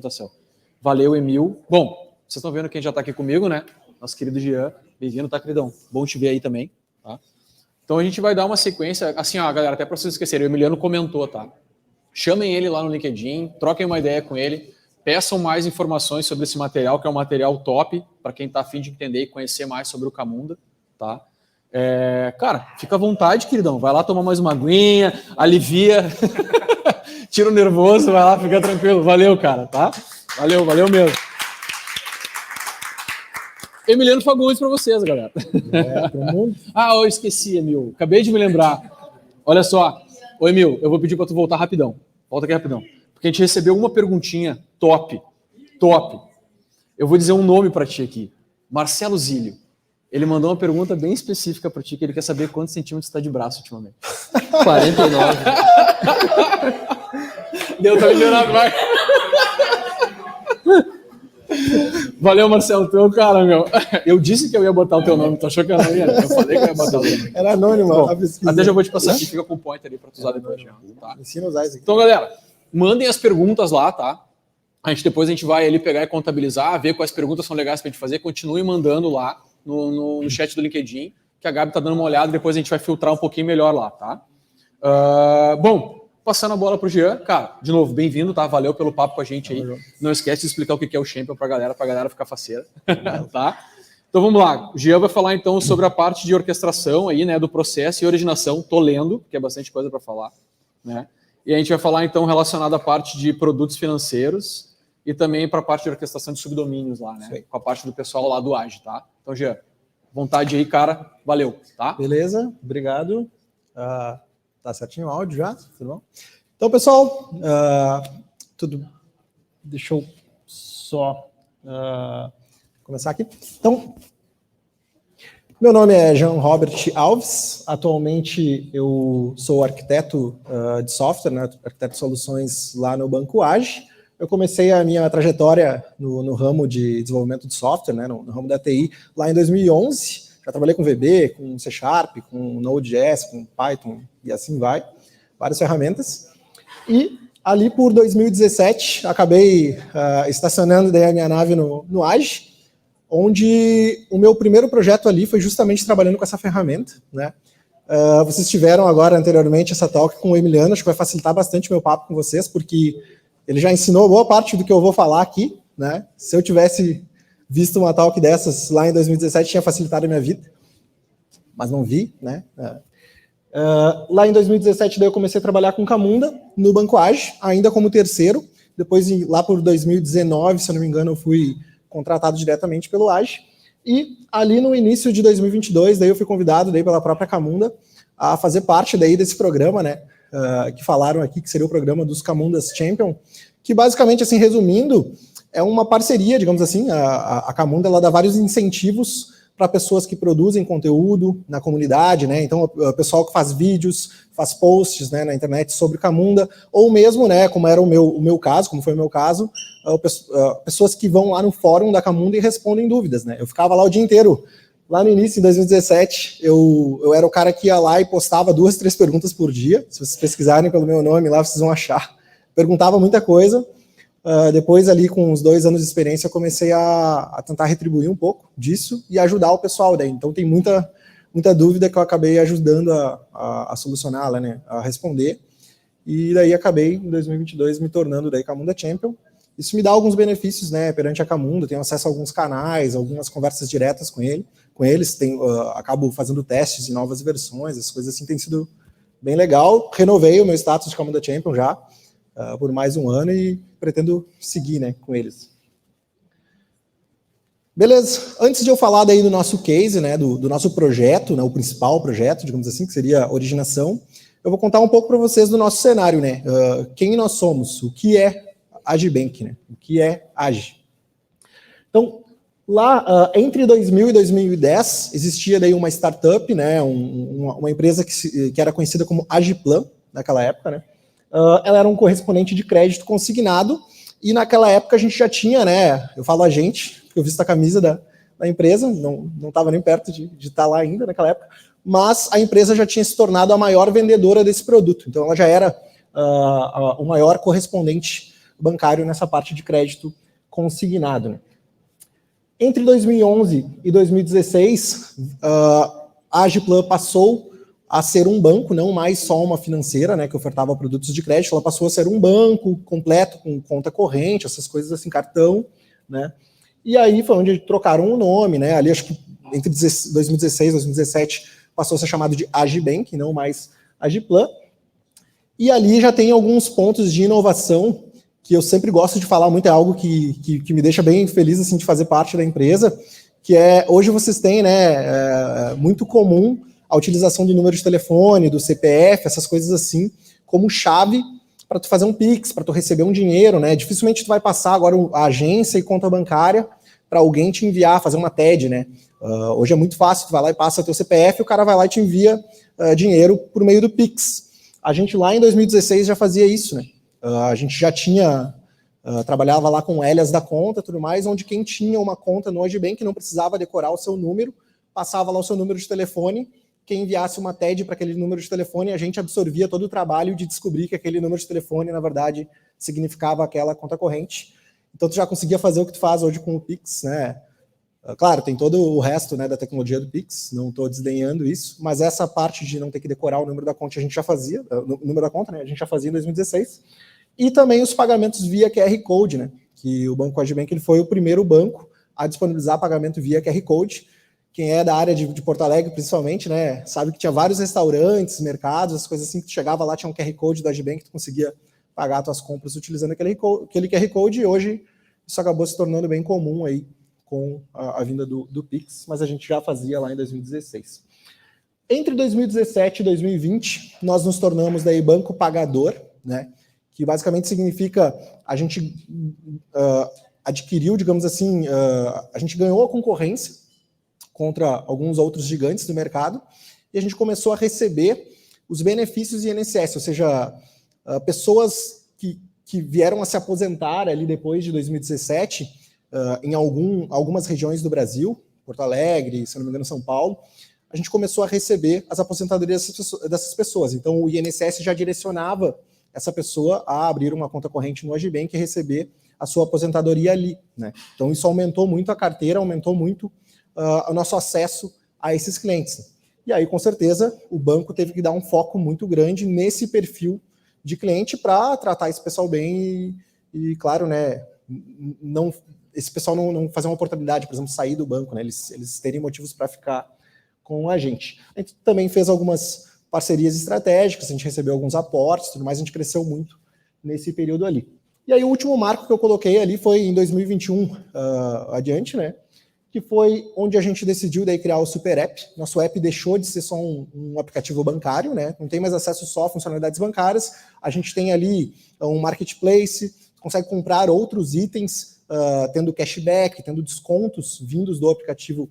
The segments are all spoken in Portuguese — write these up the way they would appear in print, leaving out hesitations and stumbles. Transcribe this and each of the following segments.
apresentação. Valeu, Emil. Bom, vocês estão vendo quem já está aqui comigo, né? Nosso querido Jean. Bem-vindo, tá, queridão? Bom te ver aí também, tá? Então a gente vai dar uma sequência, assim, ó, galera, até para vocês esquecerem, o Emiliano comentou, tá? Chamem ele lá no LinkedIn, troquem uma ideia com ele, peçam mais informações sobre esse material, que é um material top, para quem está a fim de entender e conhecer mais sobre o Camunda, tá? Cara, fica à vontade, queridão. Vai lá tomar mais uma aguinha, alivia, tira o nervoso, vai lá, fica tranquilo. Valeu, cara, tá? Valeu mesmo. Emiliano Fagundes para vocês, galera. Eu esqueci, Emil. Acabei de me lembrar. Olha só. Ô, Emil, eu vou pedir para tu voltar rapidão. Volta aqui rapidão. Porque a gente recebeu uma perguntinha top. Eu vou dizer um nome para ti aqui. Marcelo Zílio. Ele mandou uma pergunta bem específica para ti, que ele quer saber quantos centímetros está de braço ultimamente. 49. Deu, tá liberado, vai. Valeu, Marcelo, teu cara, meu. Eu disse que eu ia botar o teu nome, tu achou que eu não ia? Eu falei que eu ia botar o teu nome. Era anônimo. Bom, até já vou te passar aqui, fica com o pointer ali pra tu usar depois. Tá? Ensina a usar isso aqui. Então, galera, mandem as perguntas lá, tá? Depois a gente vai ali pegar e contabilizar, ver quais perguntas são legais pra gente fazer. Continue mandando lá no chat do LinkedIn, que a Gabi tá dando uma olhada, depois a gente vai filtrar um pouquinho melhor lá, tá? Bom, passando a bola pro Jean, cara, de novo, bem-vindo, tá? Valeu pelo papo com a gente aí. Não esquece de explicar o que é o Champion pra galera ficar faceira, tá? Então vamos lá, o Jean vai falar então sobre a parte de orquestração aí, né, do processo e originação. Tô lendo, que é bastante coisa para falar, né? E a gente vai falar então relacionado à parte de produtos financeiros e também para a parte de orquestração de subdomínios lá, né? Com a parte do pessoal lá do AGE, tá? Então, Jean, vontade aí, cara, valeu, tá? Beleza, obrigado. Tá certinho o áudio já? Tudo bom? Então, pessoal, deixa eu só começar aqui. Então, meu nome é Jean Robert Alves. Atualmente, eu sou arquiteto de software, né, arquiteto de soluções lá no Banco AGE. Eu comecei a minha trajetória no ramo de desenvolvimento de software, né, no ramo da TI, lá em 2011. Já trabalhei com VB, com C#, com Node.js, com Python e assim vai, várias ferramentas. E ali por 2017, acabei estacionando daí a minha nave no AGE, onde o meu primeiro projeto ali foi justamente trabalhando com essa ferramenta, né? Vocês tiveram agora anteriormente essa talk com o Emiliano, acho que vai facilitar bastante meu papo com vocês, porque ele já ensinou boa parte do que eu vou falar aqui, né? Se eu tivesse visto uma talk dessas lá em 2017, tinha facilitado a minha vida, mas não vi, né? Lá em 2017, daí eu comecei a trabalhar com Camunda no Banco AGE, ainda como terceiro. Depois, lá por 2019, se eu não me engano, eu fui contratado diretamente pelo AGE. E ali no início de 2022, daí eu fui convidado daí pela própria Camunda a fazer parte daí desse programa, né? Que falaram aqui, que seria o programa dos Camundas Champion, que basicamente, assim, resumindo, é uma parceria, digamos assim. A Camunda, ela dá vários incentivos para pessoas que produzem conteúdo na comunidade, né? Então, o pessoal que faz vídeos, faz posts, né, na internet sobre Camunda, ou mesmo, né, como era o meu caso, como foi o meu caso, pessoas que vão lá no fórum da Camunda e respondem dúvidas, né? Eu ficava lá o dia inteiro. Lá no início, em 2017, eu era o cara que ia lá e postava 2, 3 perguntas por dia. Se vocês pesquisarem pelo meu nome lá, vocês vão achar. Perguntava muita coisa. Depois, ali, com uns 2 anos de experiência, eu comecei a tentar retribuir um pouco disso e ajudar o pessoal daí. Então, tem muita dúvida que eu acabei ajudando a solucionar, né, a responder. E daí, acabei, em 2022, me tornando daí Camunda Champion. Isso me dá alguns benefícios, né, perante a Camunda. Tenho acesso a alguns canais, algumas conversas diretas com eles. Acabo fazendo testes em novas versões, as coisas assim têm sido bem legal. Renovei o meu status de Camunda Champion já, por mais um ano, e pretendo seguir, né, com eles. Beleza, antes de eu falar daí do nosso case, né, do nosso projeto, né, o principal projeto, digamos assim, que seria a originação, eu vou contar um pouco para vocês do nosso cenário, né, quem nós somos, o que é Agibank, né, o que é Agi. Então, lá, entre 2000 e 2010, existia daí uma startup, né, uma empresa que era conhecida como Agiplan, naquela época, né. Ela era um correspondente de crédito consignado, e naquela época a gente já tinha, né, eu falo a gente, porque eu visto a camisa da empresa, não estava nem perto de estar lá ainda naquela época, mas a empresa já tinha se tornado a maior vendedora desse produto, então ela já era o maior correspondente bancário nessa parte de crédito consignado, né? Entre 2011 e 2016, a Agiplan passou a ser um banco, não mais só uma financeira, né, que ofertava produtos de crédito, ela passou a ser um banco completo, com conta corrente, essas coisas assim, cartão, né? E aí foi onde trocaram o nome, né? Ali acho que entre 2016 e 2017 passou a ser chamado de Agibank, não mais Agiplan. E ali já tem alguns pontos de inovação que eu sempre gosto de falar muito, é algo que me deixa bem feliz assim, de fazer parte da empresa, que é, hoje vocês têm, né, muito comum a utilização do número de telefone, do CPF, essas coisas assim, como chave para tu fazer um Pix, para tu receber um dinheiro, né? Dificilmente tu vai passar agora a agência e conta bancária para alguém te enviar, fazer uma TED, né? Hoje é muito fácil, tu vai lá e passa teu CPF, o cara vai lá e te envia dinheiro por meio do Pix. A gente lá em 2016 já fazia isso, né? A gente já tinha, trabalhava lá com Elias da conta, tudo mais, onde quem tinha uma conta no Agibank não precisava decorar o seu número, passava lá o seu número de telefone, quem enviasse uma TED para aquele número de telefone, a gente absorvia todo o trabalho de descobrir que aquele número de telefone, na verdade, significava aquela conta corrente. Então, tu já conseguia fazer o que tu faz hoje com o Pix, né? Claro, tem todo o resto, né, da tecnologia do Pix, não estou desdenhando isso, mas essa parte de não ter que decorar o número da conta a gente já fazia, o número da conta, né, a gente já fazia em 2016, e também os pagamentos via QR Code, né, que o Banco Agibank ele foi o primeiro banco a disponibilizar pagamento via QR Code. Quem é da área de Porto Alegre, principalmente, né, sabe que tinha vários restaurantes, mercados, as coisas assim, que tu chegava lá, tinha um QR Code do Agibank, tu conseguia pagar tuas compras utilizando aquele QR Code, e hoje isso acabou se tornando bem comum aí com a vinda do Pix, mas a gente já fazia lá em 2016. Entre 2017 e 2020, nós nos tornamos daí banco pagador, né, que basicamente significa a gente adquiriu, digamos assim, a gente ganhou a concorrência contra alguns outros gigantes do mercado, e a gente começou a receber os benefícios de INSS, ou seja, pessoas que vieram a se aposentar ali depois de 2017, em algumas regiões do Brasil, Porto Alegre, se não me engano, São Paulo, a gente começou a receber as aposentadorias dessas pessoas. Então, o INSS já direcionava essa pessoa a abrir uma conta corrente no Agibank e receber a sua aposentadoria ali, né? Então, isso aumentou muito a carteira, aumentou muito o nosso acesso a esses clientes. E aí, com certeza, o banco teve que dar um foco muito grande nesse perfil de cliente para tratar esse pessoal bem e claro, né, esse pessoal não fazer uma oportunidade, por exemplo, sair do banco, né, eles terem motivos para ficar com a gente. A gente também fez algumas parcerias estratégicas, a gente recebeu alguns aportes, tudo mais, a gente cresceu muito nesse período ali. E aí o último marco que eu coloquei ali foi em 2021 adiante, né, que foi onde a gente decidiu daí criar o Super App. Nosso app deixou de ser só um aplicativo bancário, né? Não tem mais acesso só a funcionalidades bancárias. A gente tem ali um marketplace, consegue comprar outros itens, tendo cashback, tendo descontos vindos do aplicativo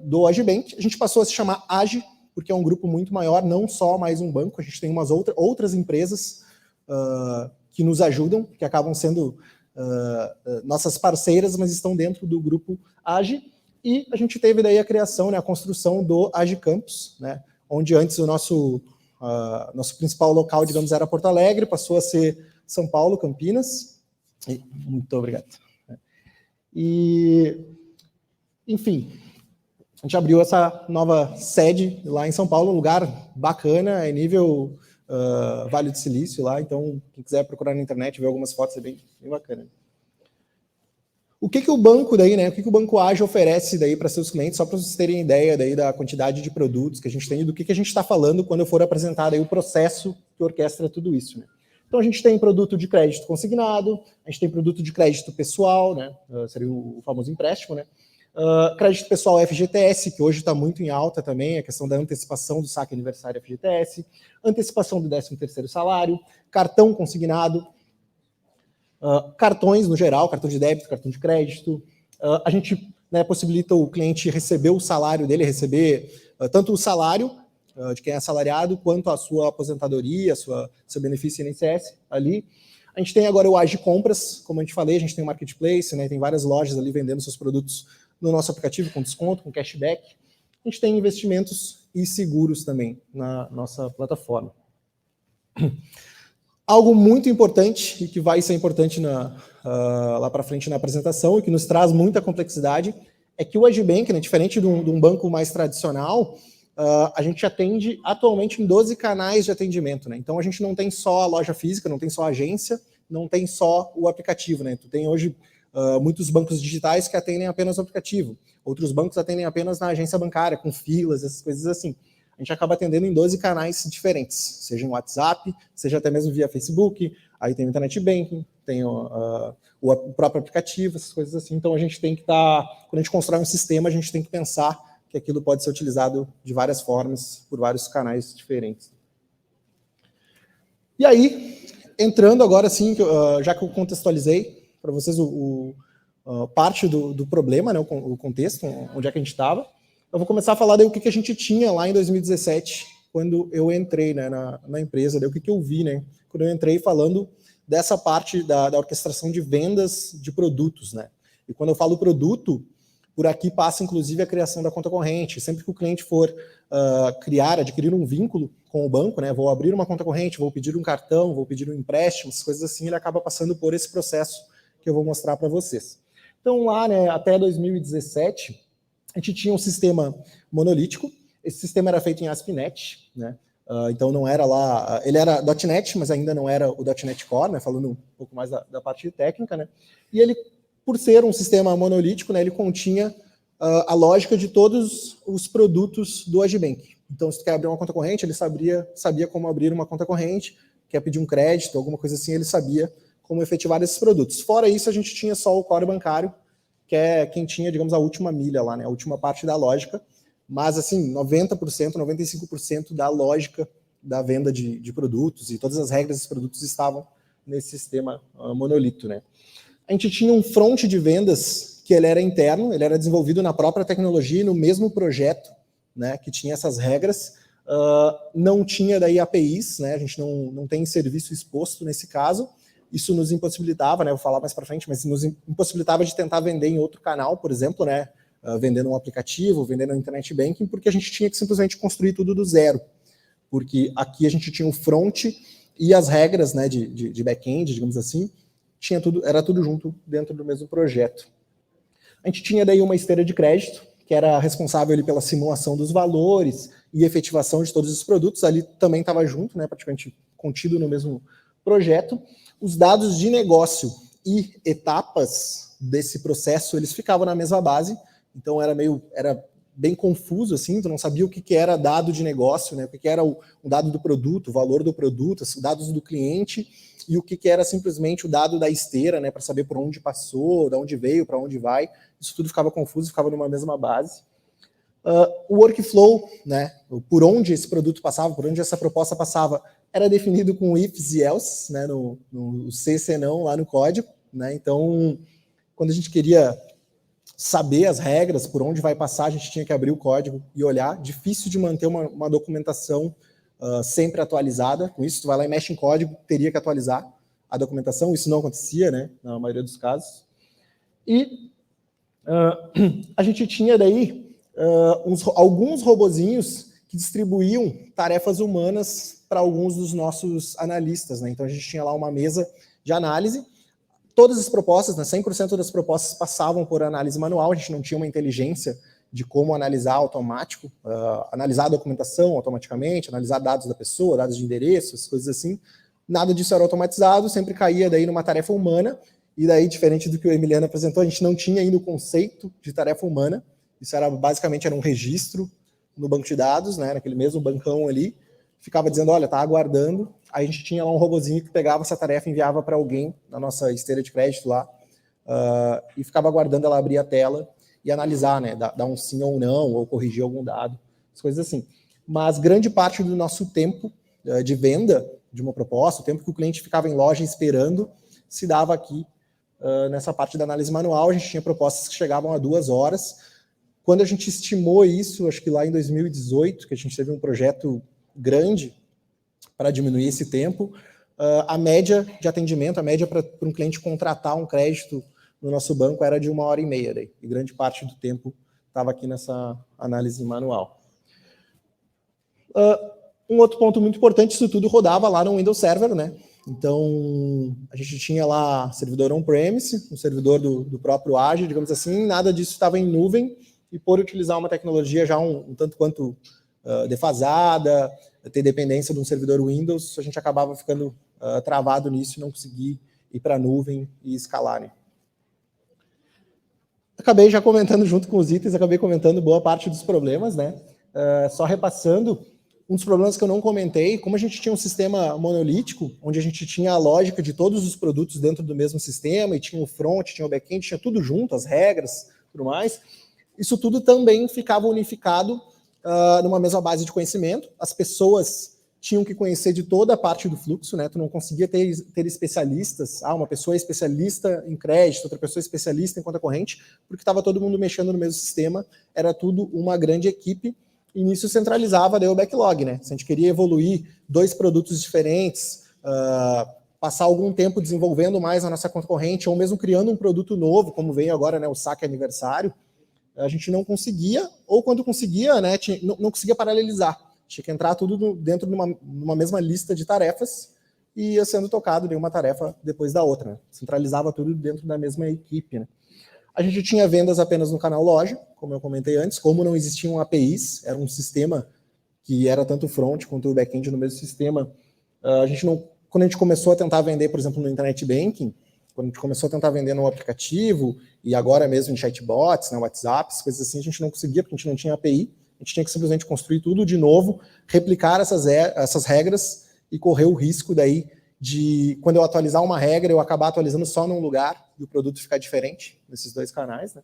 do Agibank. A gente passou a se chamar Agi, porque é um grupo muito maior, não só mais um banco. A gente tem umas outras empresas que nos ajudam, que acabam sendo nossas parceiras, mas estão dentro do grupo Agi, e a gente teve daí a criação, né, a construção do Agi Campus, né, onde antes o nosso principal local, digamos, era Porto Alegre, passou a ser São Paulo, Campinas. Muito obrigado. E, enfim, a gente abriu essa nova sede lá em São Paulo, um lugar bacana, é nível Vale do Silício lá, então quem quiser procurar na internet, ver algumas fotos, é bem bacana. O que o banco daí, né? O que o Banco Agi oferece daí para seus clientes, só para vocês terem ideia daí da quantidade de produtos que a gente tem e do que a gente está falando quando eu for apresentar aí o processo que orquestra tudo isso, né? Então a gente tem produto de crédito consignado, a gente tem produto de crédito pessoal, né? Seria o famoso empréstimo, né? Crédito pessoal FGTS, que hoje está muito em alta também, a questão da antecipação do saque aniversário FGTS, antecipação do 13º salário, cartão consignado, cartões no geral, cartão de débito, cartão de crédito. A gente, né, possibilita o cliente receber o salário dele, receber tanto o salário de quem é assalariado, quanto a sua aposentadoria, seu benefício INSS ali. A gente tem agora o Agi Compras, como a gente falei, a gente tem o Marketplace, né, tem várias lojas ali vendendo seus produtos no nosso aplicativo, com desconto, com cashback. A gente tem investimentos e seguros também na nossa plataforma. Algo muito importante, e que vai ser importante lá para frente na apresentação, e que nos traz muita complexidade, é que o Agibank, né, diferente de um banco mais tradicional, a gente atende atualmente em 12 canais de atendimento. Né? Então, a gente não tem só a loja física, não tem só a agência, não tem só o aplicativo. Né? Tu tem hoje muitos bancos digitais que atendem apenas o aplicativo. Outros bancos atendem apenas na agência bancária, com filas, essas coisas assim. A gente acaba atendendo em 12 canais diferentes, seja em WhatsApp, seja até mesmo via Facebook, aí tem o Internet Banking, tem o próprio aplicativo, essas coisas assim. Então a gente tem que quando a gente constrói um sistema, a gente tem que pensar que aquilo pode ser utilizado de várias formas, por vários canais diferentes. E aí, entrando agora sim, já que eu contextualizei para vocês parte do problema, né, o contexto, onde é que a gente estava, eu vou começar a falar daí o que a gente tinha lá em 2017, quando eu entrei, né, na empresa, daí o que eu vi, né, quando eu entrei falando dessa parte da orquestração de vendas de produtos, né. E quando eu falo produto, por aqui passa inclusive a criação da conta corrente. Sempre que o cliente for adquirir um vínculo com o banco, né, vou abrir uma conta corrente, vou pedir um cartão, vou pedir um empréstimo, essas coisas assim, ele acaba passando por esse processo que eu vou mostrar para vocês. Então lá, né, até 2017, a gente tinha um sistema monolítico. Esse sistema era feito em ASP.NET, né? Então não era lá, ele era .NET, mas ainda não era o .NET Core, né? Falando um pouco mais da parte técnica, né? E ele, por ser um sistema monolítico, né, ele continha a lógica de todos os produtos do Agibank. Então, se tu quer abrir uma conta corrente, ele sabia como abrir uma conta corrente, quer pedir um crédito, alguma coisa assim, ele sabia como efetivar esses produtos. Fora isso, a gente tinha só o core bancário, que é quem tinha, digamos, a última milha lá, né, a última parte da lógica, mas, assim, 90%, 95% da lógica da venda de produtos e todas as regras dos produtos estavam nesse sistema monolito, né. A gente tinha um front de vendas que ele era interno, ele era desenvolvido na própria tecnologia, no mesmo projeto, né, que tinha essas regras, não tinha daí APIs, né, a gente não tem serviço exposto nesse caso. Isso nos impossibilitava, né, vou falar mais para frente, mas nos impossibilitava de tentar vender em outro canal, por exemplo, né, vendendo um aplicativo, vendendo um internet banking, porque a gente tinha que simplesmente construir tudo do zero, porque aqui a gente tinha o front e as regras, né, de back-end, digamos assim, era tudo junto dentro do mesmo projeto. A gente tinha daí uma esteira de crédito, que era responsável ali pela simulação dos valores e efetivação de todos os produtos, ali também estava junto, né, praticamente contido no mesmo projeto. Os dados de negócio e etapas desse processo, eles ficavam na mesma base, então era bem confuso, assim, tu não sabia o que era dado de negócio, né, o que era o dado do produto, o valor do produto, os dados do cliente, e o que era simplesmente o dado da esteira, né, para saber por onde passou, de onde veio, para onde vai. Isso tudo ficava confuso, ficava numa mesma base. O workflow, né, por onde esse produto passava, por onde essa proposta passava, era definido com ifs e else, né, no C, senão, lá no código, né. Então, quando a gente queria saber as regras, por onde vai passar, a gente tinha que abrir o código e olhar. Difícil de manter uma documentação sempre atualizada. Com isso, tu vai lá e mexe em código, teria que atualizar a documentação. Isso não acontecia, né, na maioria dos casos. E a gente tinha daí alguns robozinhos que distribuíam tarefas humanas para alguns dos nossos analistas, né? Então a gente tinha lá uma mesa de análise. Todas as propostas, né, 100% das propostas passavam por análise manual, a gente não tinha uma inteligência de como analisar automático, analisar a documentação automaticamente, analisar dados da pessoa, dados de endereço, essas coisas assim. Nada disso era automatizado, sempre caía daí numa tarefa humana, e daí, diferente do que o Emiliano apresentou, a gente não tinha ainda o conceito de tarefa humana, isso basicamente era um registro no banco de dados, né, naquele mesmo bancão ali, ficava dizendo, olha, tá aguardando. Aí a gente tinha lá um robozinho que pegava essa tarefa e enviava para alguém na nossa esteira de crédito lá, e ficava aguardando ela abrir a tela e analisar, né, dar um sim ou não, ou corrigir algum dado, as coisas assim. Mas grande parte do nosso tempo de venda de uma proposta, o tempo que o cliente ficava em loja esperando, se dava aqui nessa parte da análise manual. A gente tinha propostas que chegavam a 2 horas. Quando a gente estimou isso, acho que lá em 2018, que a gente teve um projeto grande para diminuir esse tempo, a média de atendimento, a média para um cliente contratar um crédito no nosso banco era de 1h30, daí, e grande parte do tempo estava aqui nessa análise manual. Um outro ponto muito importante, isso tudo rodava lá no Windows Server, né? Então, a gente tinha lá servidor on-premise, um servidor do próprio Azure, digamos assim, nada disso estava em nuvem, e por utilizar uma tecnologia já um tanto quanto defasada, ter dependência de um servidor Windows, a gente acabava ficando travado nisso e não conseguia ir para a nuvem e escalar, né? Acabei já comentando junto com os itens, acabei comentando boa parte dos problemas, né? Só repassando, um dos problemas que eu não comentei, como a gente tinha um sistema monolítico, onde a gente tinha a lógica de todos os produtos dentro do mesmo sistema, e tinha o front, tinha o back-end, tinha tudo junto, as regras, tudo mais, isso tudo também ficava unificado numa mesma base de conhecimento, as pessoas tinham que conhecer de toda a parte do fluxo, né? Tu não conseguia ter especialistas, uma pessoa é especialista em crédito, outra pessoa é especialista em conta corrente, porque estava todo mundo mexendo no mesmo sistema, era tudo uma grande equipe, e nisso centralizava daí o backlog, né? Se a gente queria evoluir 2 produtos diferentes, passar algum tempo desenvolvendo mais a nossa conta corrente, ou mesmo criando um produto novo, como veio agora, né, o saque aniversário, a gente não conseguia, ou quando conseguia, né, não conseguia paralelizar. Tinha que entrar tudo dentro de uma mesma lista de tarefas e ia sendo tocado de uma tarefa depois da outra, né? Centralizava tudo dentro da mesma equipe, né? A gente tinha vendas apenas no canal loja, como eu comentei antes, como não existiam APIs, era um sistema que era tanto o front quanto o back-end no mesmo sistema. Quando a gente começou a tentar vender, por exemplo, no Internet Banking, quando a gente começou a tentar vender no aplicativo, e agora mesmo em chatbots, né, WhatsApp, coisas assim, a gente não conseguia, porque a gente não tinha API, a gente tinha que simplesmente construir tudo de novo, replicar essas regras e correr o risco daí de, quando eu atualizar uma regra, eu acabar atualizando só num lugar e o produto ficar diferente nesses 2 canais, né?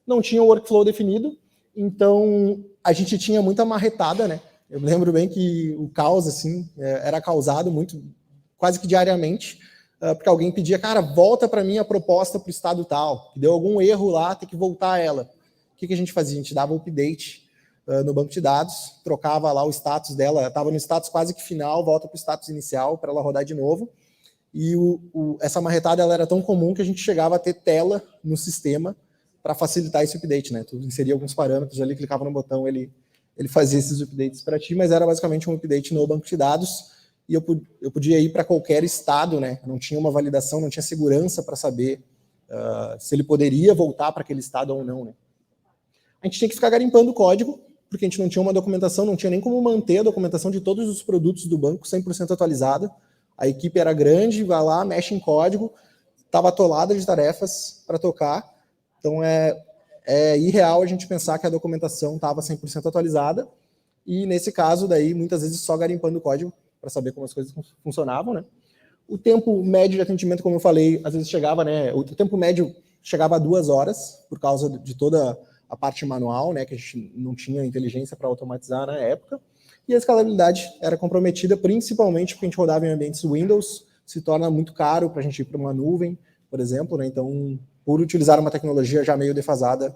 Não tinha o workflow definido, então a gente tinha muita marretada, né? Eu lembro bem que o caos, assim, era causado muito, quase que diariamente, porque alguém pedia, cara, volta para mim a proposta para o estado tal, deu algum erro lá, tem que voltar ela. O que a gente fazia? A gente dava update no banco de dados, trocava lá o status dela, estava no status quase que final, volta para o status inicial para ela rodar de novo. E essa marretada ela era tão comum que a gente chegava a ter tela no sistema para facilitar esse update, né? Tu inseria alguns parâmetros ali, clicava no botão, ele fazia esses updates para ti, mas era basicamente um update no banco de dados e eu podia ir para qualquer estado, né? Não tinha uma validação, não tinha segurança para saber se ele poderia voltar para aquele estado ou não, né? A gente tinha que ficar garimpando o código, porque a gente não tinha uma documentação, não tinha nem como manter a documentação de todos os produtos do banco 100% atualizada. A equipe era grande, vai lá, mexe em código, estava atolada de tarefas para tocar. Então é irreal a gente pensar que a documentação estava 100% atualizada. E nesse caso, daí, muitas vezes só garimpando o código para saber como as coisas funcionavam, né? O tempo médio de atendimento, como eu falei, às vezes chegava, né? O tempo médio chegava a 2 horas, por causa de toda a parte manual, né, que a gente não tinha inteligência para automatizar na época, e a escalabilidade era comprometida principalmente porque a gente rodava em ambientes Windows, se torna muito caro para a gente ir para uma nuvem, por exemplo, né, então, por utilizar uma tecnologia já meio defasada,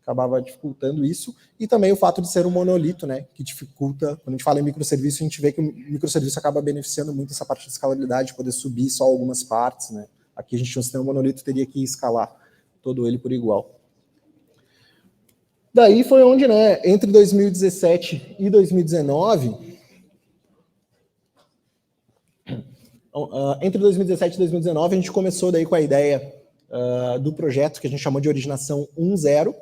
acabava dificultando isso, e também o fato de ser um monolito, né, que dificulta, quando a gente fala em microserviço, a gente vê que o microserviço acaba beneficiando muito essa parte de escalabilidade, poder subir só algumas partes, né, aqui a gente tinha um sistema monolito, teria que escalar todo ele por igual. Daí foi onde, né, entre 2017 e 2019, entre 2017 e 2019, a gente começou daí com a ideia do projeto que a gente chamou de Originação 1.0.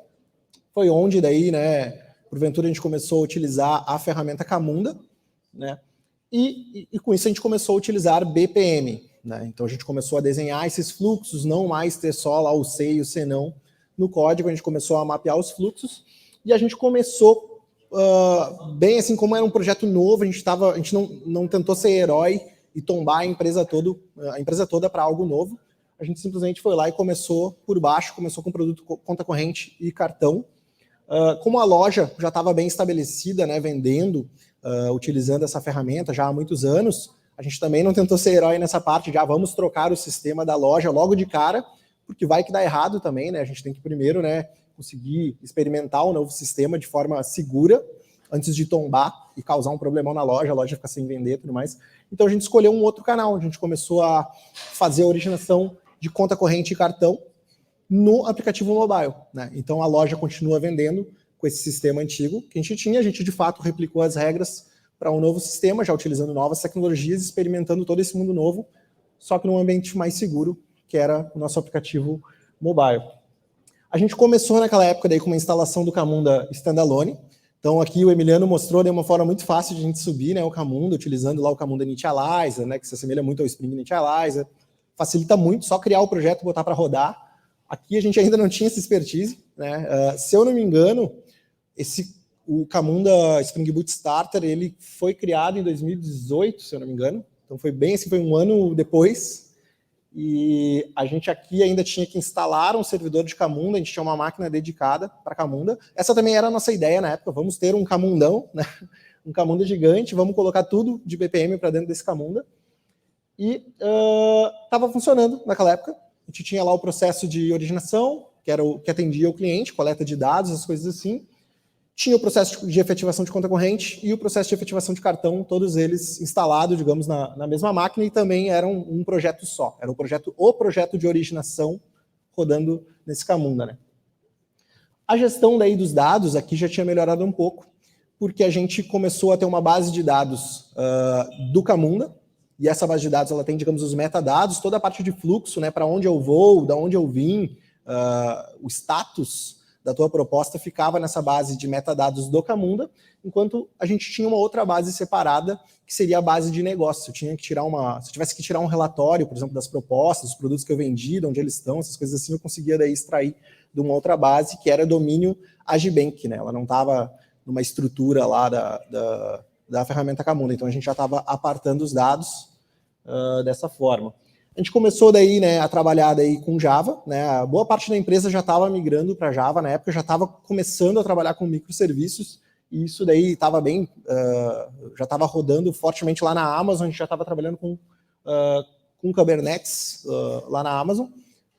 Foi onde daí, né, porventura a gente começou a utilizar a ferramenta Camunda, né, e com isso a gente começou a utilizar BPM, né, então a gente começou a desenhar esses fluxos, não mais ter só lá o C e o C não no código, a gente começou a mapear os fluxos, e a gente começou, bem assim, como era um projeto novo, a gente não tentou ser herói e tombar a empresa toda para algo novo, a gente simplesmente foi lá e começou por baixo, começou com produto conta corrente e cartão. Como a loja já estava bem estabelecida, né, vendendo, utilizando essa ferramenta já há muitos anos, a gente também não tentou ser herói nessa parte, já vamos trocar o sistema da loja logo de cara, porque vai que dá errado também, né? A gente tem que primeiro, né, conseguir experimentar o novo sistema de forma segura, antes de tombar e causar um problemão na loja, a loja ficar sem vender e tudo mais. Então a gente escolheu um outro canal, a gente começou a fazer a originação de conta corrente e cartão no aplicativo mobile, né? Então a loja continua vendendo com esse sistema antigo que a gente tinha, a gente de fato replicou as regras para um novo sistema, já utilizando novas tecnologias, experimentando todo esse mundo novo, só que num ambiente mais seguro, que era o nosso aplicativo mobile. A gente começou naquela época daí com uma instalação do Camunda standalone. Então aqui o Emiliano mostrou de uma forma muito fácil de a gente subir, né, o Camunda, utilizando lá o Camunda Initializer, né, que se assemelha muito ao Spring Initializer. Facilita muito, só criar o projeto e botar para rodar. Aqui a gente ainda não tinha essa expertise, né? Se eu não me engano, o Camunda Spring Boot Starter, ele foi criado em 2018, se eu não me engano. Então foi bem assim, foi um ano depois. E a gente aqui ainda tinha que instalar um servidor de Camunda, a gente tinha uma máquina dedicada para Camunda. Essa também era a nossa ideia na época, vamos ter um Camundão, né? Um Camunda gigante, vamos colocar tudo de BPM para dentro desse Camunda. E estava funcionando naquela época. A gente tinha lá o processo de originação, que era o que atendia o cliente, coleta de dados, as coisas assim. Tinha o processo de efetivação de conta corrente e o processo de efetivação de cartão, todos eles instalados, digamos, na mesma máquina, e também eram um projeto só. Era o projeto de originação rodando nesse Camunda, né? A gestão daí dos dados aqui já tinha melhorado um pouco, porque a gente começou a ter uma base de dados do Camunda, e essa base de dados ela tem, digamos, os metadados, toda a parte de fluxo, né, para onde eu vou, da onde eu vim, o status da tua proposta ficava nessa base de metadados do Camunda, enquanto a gente tinha uma outra base separada, que seria a base de negócio. Se eu tivesse que tirar um relatório, por exemplo, das propostas, dos produtos que eu vendi, de onde eles estão, essas coisas assim, eu conseguia daí extrair de uma outra base, que era domínio Agibank, né? Ela não estava numa estrutura lá da ferramenta Camunda, então a gente já estava apartando os dados dessa forma. A gente começou daí, né, a trabalhar daí com Java, né? A boa parte da empresa já estava migrando para Java, na época já estava começando a trabalhar com microserviços, e isso daí estava bem, já estava rodando fortemente lá na Amazon, a gente já estava trabalhando com Kubernetes lá na Amazon,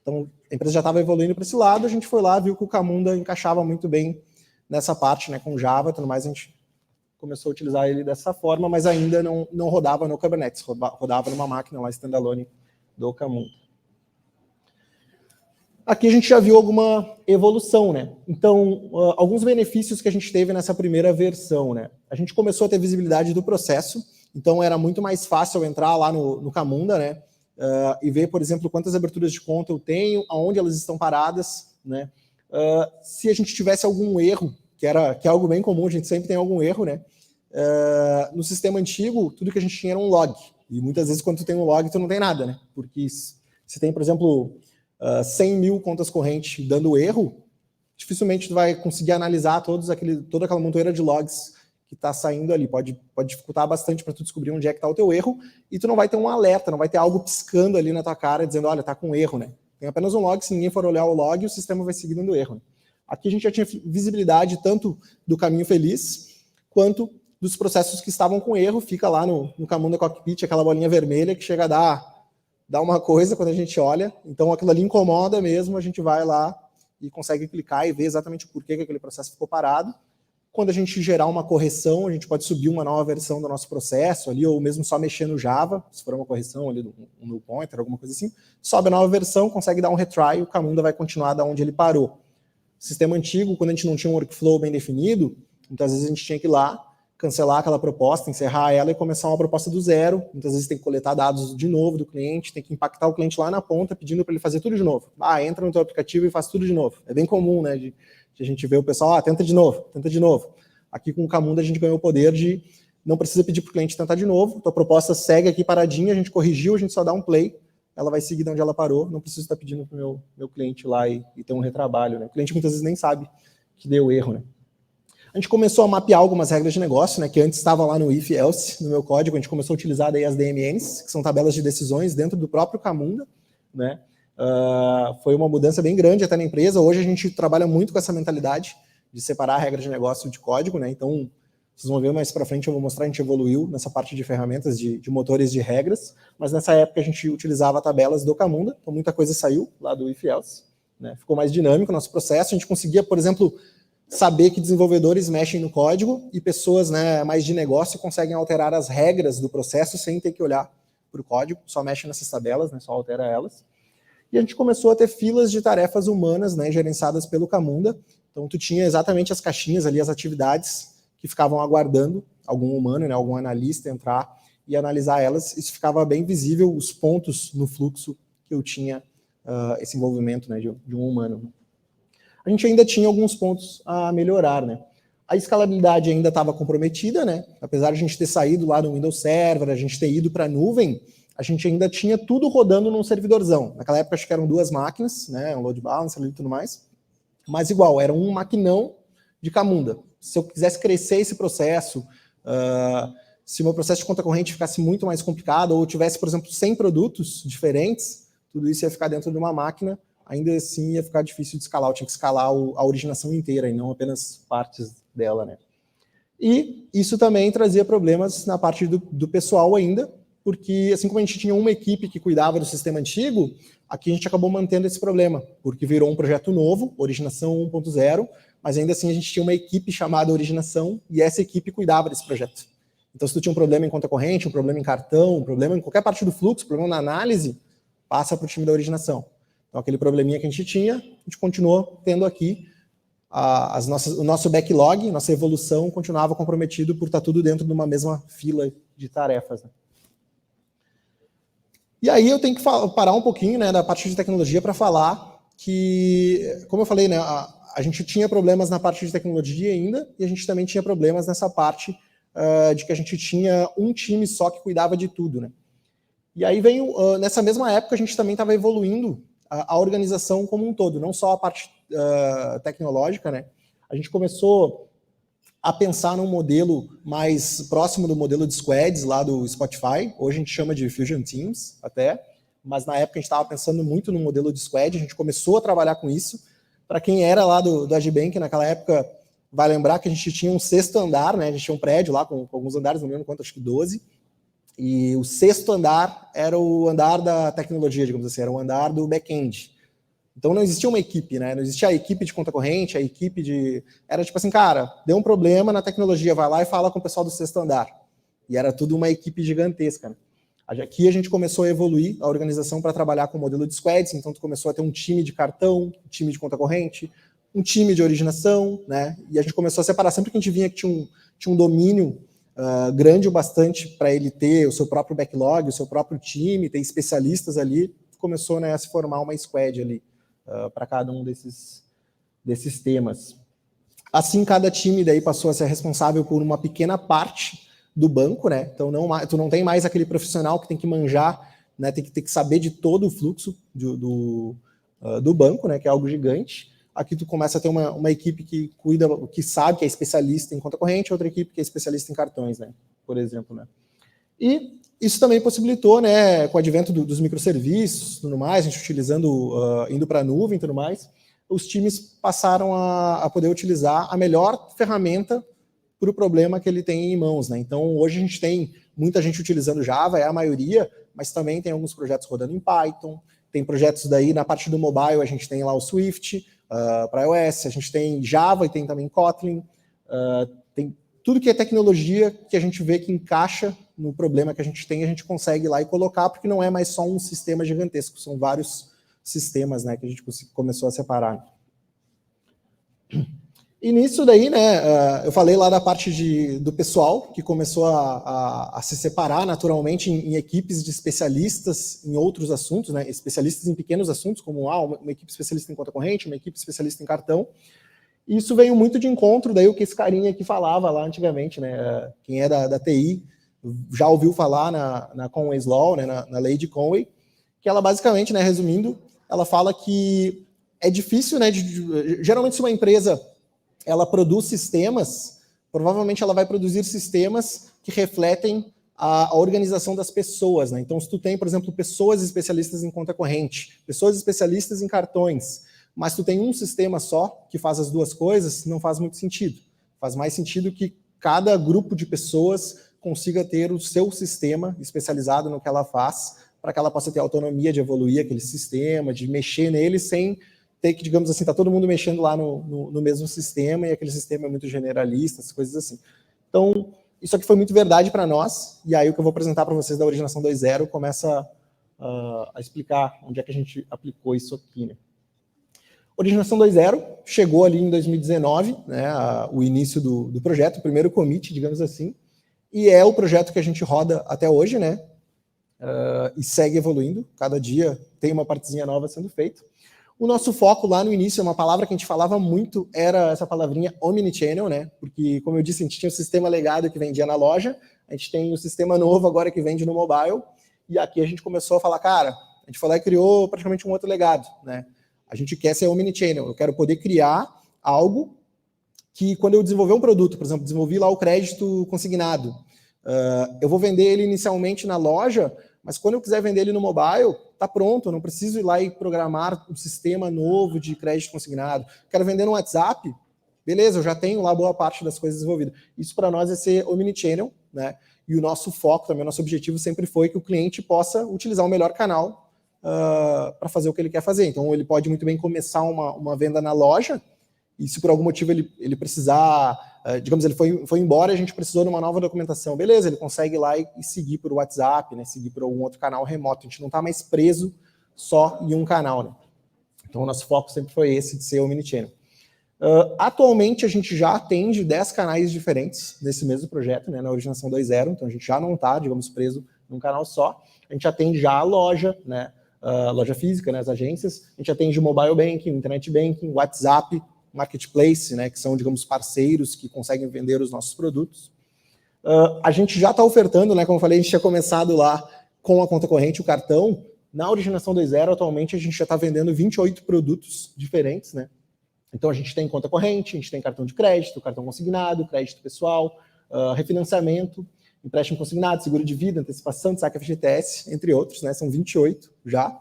então a empresa já estava evoluindo para esse lado, a gente foi lá, viu que o Camunda encaixava muito bem nessa parte, né, com Java e tudo mais, a gente começou a utilizar ele dessa forma, mas ainda não rodava no Kubernetes, rodava numa máquina lá standalone do Camunda. Aqui a gente já viu alguma evolução, né? Então, alguns benefícios que a gente teve nessa primeira versão, né? A gente começou a ter visibilidade do processo, então era muito mais fácil entrar lá no Camunda, né? E ver, por exemplo, quantas aberturas de conta eu tenho, aonde elas estão paradas, né? Se a gente tivesse algum erro, que é algo bem comum, a gente sempre tem algum erro, né? No sistema antigo, tudo que a gente tinha era um log. E muitas vezes, quando tu tem um log, tu não tem nada, né? Porque se tem, por exemplo, 100 mil contas correntes dando erro, dificilmente tu vai conseguir analisar toda aquela montoeira de logs que está saindo ali. Pode dificultar bastante para tu descobrir onde é que está o teu erro, e tu não vai ter um alerta, não vai ter algo piscando ali na tua cara, dizendo, olha, tá com erro, né? Tem apenas um log, se ninguém for olhar o log, o sistema vai seguir dando erro. Né? Aqui a gente já tinha visibilidade tanto do caminho feliz, quanto dos processos que estavam com erro, fica lá no Camunda Cockpit, aquela bolinha vermelha que chega a dar uma coisa quando a gente olha, então aquilo ali incomoda mesmo, a gente vai lá e consegue clicar e ver exatamente por que aquele processo ficou parado. Quando a gente gerar uma correção, a gente pode subir uma nova versão do nosso processo ali, ou mesmo só mexer no Java, se for uma correção ali, um null pointer, alguma coisa assim, sobe a nova versão, consegue dar um retry, o Camunda vai continuar da onde ele parou. Sistema antigo, quando a gente não tinha um workflow bem definido, muitas vezes a gente tinha que ir lá, cancelar aquela proposta, encerrar ela e começar uma proposta do zero. Muitas vezes tem que coletar dados de novo do cliente, tem que impactar o cliente lá na ponta, pedindo para ele fazer tudo de novo. Entra no teu aplicativo e faz tudo de novo. É bem comum, né, de a gente ver o pessoal, tenta de novo. Aqui com o Camunda a gente ganhou o poder de não precisa pedir para o cliente tentar de novo, tua proposta segue aqui paradinha, a gente corrigiu, a gente só dá um play, ela vai seguir de onde ela parou, não preciso estar pedindo para o meu cliente lá e ter um retrabalho. Né? O cliente muitas vezes nem sabe que deu erro, né? A gente começou a mapear algumas regras de negócio, né, que antes estava lá no if else, no meu código, a gente começou a utilizar daí as DMNs, que são tabelas de decisões dentro do próprio Camunda, né? Foi uma mudança bem grande até na empresa. Hoje a gente trabalha muito com essa mentalidade de separar a regra de negócio de código, né? Então, vocês vão ver mais para frente, eu vou mostrar, a gente evoluiu nessa parte de ferramentas de motores de regras, mas nessa época a gente utilizava tabelas do Camunda, então muita coisa saiu lá do if else, né? Ficou mais dinâmico o nosso processo, a gente conseguia, por exemplo, saber que desenvolvedores mexem no código e pessoas, né, mais de negócio conseguem alterar as regras do processo sem ter que olhar para o código, só mexe nessas tabelas, né, só altera elas. E a gente começou a ter filas de tarefas humanas, né, gerenciadas pelo Camunda. Então tu tinha exatamente as caixinhas ali, as atividades que ficavam aguardando algum humano, né, algum analista entrar e analisar elas. Isso ficava bem visível, os pontos no fluxo que eu tinha esse envolvimento, né, de um humano. A gente ainda tinha alguns pontos a melhorar, né? A escalabilidade ainda estava comprometida, né? Apesar de a gente ter saído lá do Windows Server, a gente ter ido para a nuvem, a gente ainda tinha tudo rodando num servidorzão. Naquela época acho que eram 2 máquinas, né? Um load balancer e tudo mais. Mas igual, era um maquinão de Camunda. Se eu quisesse crescer esse processo, se o meu processo de conta corrente ficasse muito mais complicado, ou eu tivesse, por exemplo, 100 produtos diferentes, tudo isso ia ficar dentro de uma máquina, ainda assim ia ficar difícil de escalar. Eu tinha que escalar a originação inteira e não apenas partes dela, né? E isso também trazia problemas na parte do pessoal ainda, porque assim como a gente tinha uma equipe que cuidava do sistema antigo, aqui a gente acabou mantendo esse problema, porque virou um projeto novo, Originação 1.0, mas ainda assim a gente tinha uma equipe chamada Originação e essa equipe cuidava desse projeto. Então se tu tinha um problema em conta corrente, um problema em cartão, um problema em qualquer parte do fluxo, um problema na análise, passa para o time da Originação. Então aquele probleminha que a gente tinha, a gente continuou tendo aqui. O nosso backlog, nossa evolução continuava comprometido por estar tudo dentro de uma mesma fila de tarefas, né? E aí eu tenho que parar um pouquinho, né, da parte de tecnologia para falar que, como eu falei, né, a gente tinha problemas na parte de tecnologia ainda e a gente também tinha problemas nessa parte de que a gente tinha um time só que cuidava de tudo, né? E aí veio, nessa mesma época, a gente também estava evoluindo a organização como um todo, não só a parte tecnológica, né? A gente começou a pensar num modelo mais próximo do modelo de squads lá do Spotify. Hoje a gente chama de Fusion Teams até, mas na época a gente estava pensando muito no modelo de squad, a gente começou a trabalhar com isso. Para quem era lá do Agibank naquela época, vai lembrar que a gente tinha um 6º andar, né? A gente tinha um prédio lá com alguns andares, não lembro quanto, acho que 12. E o 6º andar era o andar da tecnologia, digamos assim, era o andar do back-end. Então não existia uma equipe, né? Não existia a equipe de conta corrente, a equipe de... Era tipo assim, cara, deu um problema na tecnologia, vai lá e fala com o pessoal do 6º andar. E era tudo uma equipe gigantesca, né? Aqui a gente começou a evoluir a organização para trabalhar com o modelo de squads, então tu começou a ter um time de cartão, um time de conta corrente, um time de originação, né? E a gente começou a separar, sempre que a gente vinha que tinha um domínio grande o bastante para ele ter o seu próprio backlog, o seu próprio time, ter especialistas ali, começou, né, a se formar uma squad ali para cada um desses temas. Assim, cada time daí passou a ser responsável por uma pequena parte do banco, né? Então tu não tem mais aquele profissional que tem que manjar, né? Tem que saber de todo o fluxo do banco, né? Que é algo gigante. Aqui tu começa a ter uma equipe que cuida, que sabe, que é especialista em conta corrente, outra equipe que é especialista em cartões, né? Por exemplo, né? E isso também possibilitou, né, com o advento dos microserviços, tudo mais, a gente utilizando, indo para a nuvem e tudo mais, os times passaram a poder utilizar a melhor ferramenta para o problema que ele tem em mãos, né? Então, hoje a gente tem muita gente utilizando Java, é a maioria, mas também tem alguns projetos rodando em Python, tem projetos daí na parte do mobile, a gente tem lá o Swift, para iOS, a gente tem Java e tem também Kotlin, tem tudo que é tecnologia que a gente vê que encaixa no problema que a gente tem, a gente consegue ir lá e colocar, porque não é mais só um sistema gigantesco, são vários sistemas, né, que a gente começou a separar. E nisso daí, né, eu falei lá da parte do pessoal, que começou a se separar naturalmente em equipes de especialistas em outros assuntos, né, especialistas em pequenos assuntos, como uma equipe especialista em conta corrente, uma equipe especialista em cartão. E isso veio muito de encontro, daí o que esse carinha aqui falava lá antigamente, né, quem é da TI já ouviu falar na Conway's Law, né, na lei de Conway, que ela basicamente, né, resumindo, ela fala que é difícil, né, geralmente se uma empresa ela produz sistemas, provavelmente ela vai produzir sistemas que refletem a organização das pessoas, né? Então, se tu tem, por exemplo, pessoas especialistas em conta corrente, pessoas especialistas em cartões, mas tu tem um sistema só que faz as duas coisas, não faz muito sentido. Faz mais sentido que cada grupo de pessoas consiga ter o seu sistema especializado no que ela faz, para que ela possa ter autonomia de evoluir aquele sistema, de mexer nele sem ter que, digamos assim, tá todo mundo mexendo lá no mesmo sistema e aquele sistema é muito generalista, essas coisas assim. Então, isso aqui foi muito verdade para nós, e aí o que eu vou apresentar para vocês da Originação 2.0 começa a explicar onde é que a gente aplicou isso aqui, né? Originação 2.0 chegou ali em 2019, né, o início do projeto, o primeiro commit, digamos assim, e é o projeto que a gente roda até hoje, né? E segue evoluindo, cada dia tem uma partezinha nova sendo feita. O nosso foco lá no início, uma palavra que a gente falava muito, era essa palavrinha omnichannel, né? Porque, como eu disse, a gente tinha um sistema legado que vendia na loja, a gente tem o sistema novo agora que vende no mobile, e aqui a gente começou a falar, cara, a gente foi lá e criou praticamente um outro legado, né? A gente quer ser omnichannel, eu quero poder criar algo que, quando eu desenvolver um produto, por exemplo, desenvolvi lá o crédito consignado, eu vou vender ele inicialmente na loja, mas quando eu quiser vender ele no mobile, tá pronto, eu não preciso ir lá e programar um sistema novo de crédito consignado. Quero vender no WhatsApp, beleza, eu já tenho lá boa parte das coisas desenvolvidas. Isso para nós é ser omnichannel, né? E o nosso foco também, o nosso objetivo sempre foi que o cliente possa utilizar o melhor canal para fazer o que ele quer fazer. Então, ele pode muito bem começar uma venda na loja, e se por algum motivo ele precisar, digamos, ele foi embora e a gente precisou de uma nova documentação, beleza, ele consegue ir lá e seguir por WhatsApp, né, seguir por algum outro canal remoto. A gente não está mais preso só em um canal, né? Então, o nosso foco sempre foi esse, de ser omnichannel. Atualmente, a gente já atende 10 canais diferentes nesse mesmo projeto, né, na Originação 2.0, então a gente já não está, digamos, preso num canal só. A gente atende já a loja, né, loja física, né, as agências, a gente atende o mobile banking, internet banking, WhatsApp, marketplace, né, que são, digamos, parceiros que conseguem vender os nossos produtos. A gente já está ofertando, né, como eu falei, a gente tinha começado lá com a conta corrente, o cartão. Na Originação 2.0, atualmente, a gente já está vendendo 28 produtos diferentes, né? Então, a gente tem conta corrente, a gente tem cartão de crédito, cartão consignado, crédito pessoal, refinanciamento, empréstimo consignado, seguro de vida, antecipação de saque FGTS, entre outros, né? São 28 já.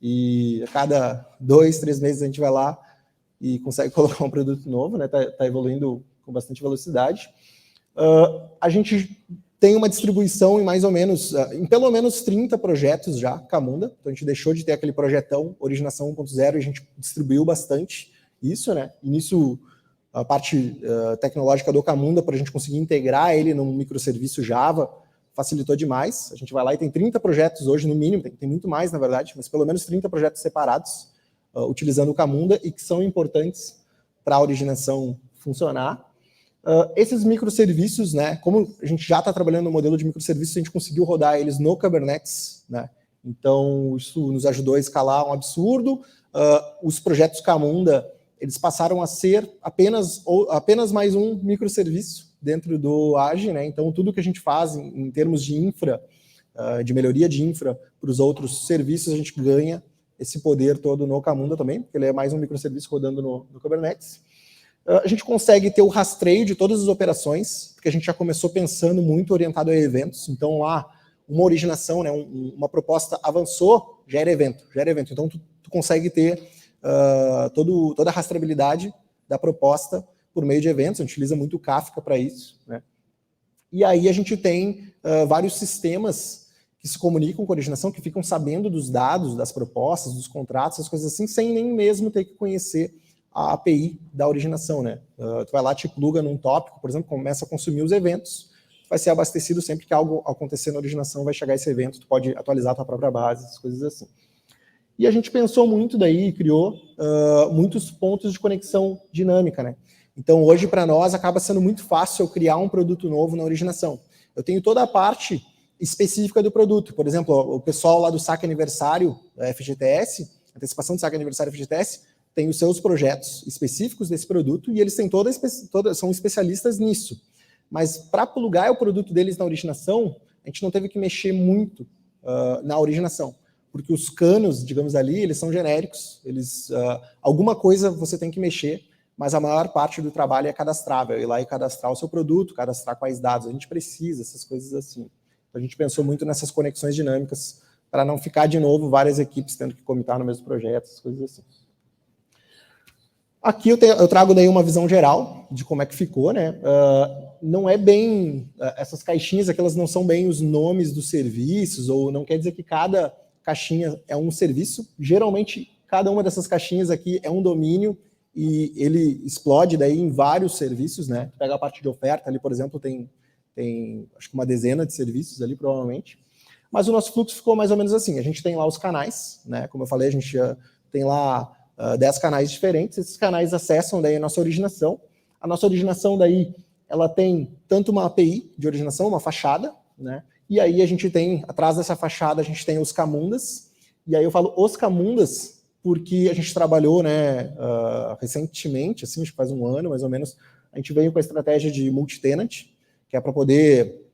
E a cada 2, 3 meses a gente vai lá e consegue colocar um produto novo, né? Tá evoluindo com bastante velocidade. A gente tem uma distribuição em mais ou menos, em pelo menos 30 projetos já, Camunda. Então a gente deixou de ter aquele projetão Originação 1.0 e a gente distribuiu bastante isso, né? E nisso, a parte tecnológica do Camunda, para a gente conseguir integrar ele num microserviço Java, facilitou demais. A gente vai lá e tem 30 projetos hoje, no mínimo, tem muito mais, na verdade, mas pelo menos 30 projetos separados, utilizando o Camunda, e que são importantes para a originação funcionar. Esses microserviços, né, como a gente já está trabalhando no modelo de microserviços, a gente conseguiu rodar eles no Kubernetes, né? Então, isso nos ajudou a escalar um absurdo. Os projetos Camunda, eles passaram a ser apenas mais um microserviço dentro do Age, né? Então, tudo que a gente faz em termos de infra, de melhoria de infra para os outros serviços, a gente ganha esse poder todo no Camunda também, porque ele é mais um microserviço rodando no Kubernetes. A gente consegue ter o rastreio de todas as operações, porque a gente já começou pensando muito orientado a eventos. Então, lá, uma originação, né, uma proposta avançou, gera evento. Então, tu consegue ter toda a rastreabilidade da proposta por meio de eventos. A gente utiliza muito o Kafka para isso, né? E aí a gente tem vários sistemas que se comunicam com a originação, que ficam sabendo dos dados, das propostas, dos contratos, as coisas assim, sem nem mesmo ter que conhecer a API da originação, né? Tu vai lá, te pluga num tópico, por exemplo, começa a consumir os eventos, vai ser abastecido sempre que algo acontecer na originação, vai chegar esse evento, tu pode atualizar a tua própria base, as coisas assim. E a gente pensou muito daí, criou muitos pontos de conexão dinâmica, né? Então, hoje, para nós, acaba sendo muito fácil eu criar um produto novo na originação. Eu tenho toda a parte específica do produto. Por exemplo, o pessoal lá do saque aniversário FGTS, antecipação de saque aniversário FGTS, tem os seus projetos específicos desse produto e eles têm são especialistas nisso. Mas para plugar o produto deles na originação, a gente não teve que mexer muito na originação, porque os canos, digamos ali, eles são genéricos, alguma coisa você tem que mexer, mas a maior parte do trabalho é cadastrável, ir lá e cadastrar o seu produto, cadastrar quais dados a gente precisa, essas coisas assim. Então, a gente pensou muito nessas conexões dinâmicas para não ficar de novo várias equipes tendo que comitar no mesmo projeto, essas coisas assim. Aqui eu trago daí uma visão geral de como é que ficou, né? Não é bem... essas caixinhas aqui, elas não são bem os nomes dos serviços, ou não quer dizer que cada caixinha é um serviço. Geralmente, cada uma dessas caixinhas aqui é um domínio e ele explode daí em vários serviços, né? Pega a parte de oferta ali, por exemplo, tem acho que uma dezena de serviços ali, provavelmente. Mas o nosso fluxo ficou mais ou menos assim. A gente tem lá os canais, né? Como eu falei, a gente tem lá 10 canais diferentes. Esses canais acessam daí a nossa originação. A nossa originação daí, ela tem tanto uma API de originação, uma fachada, né? E aí a gente tem, atrás dessa fachada, a gente tem os Camundas, e aí eu falo os Camundas porque a gente trabalhou, né, recentemente, assim, acho que faz um ano, mais ou menos, a gente veio com a estratégia de multi-tenant, que é para poder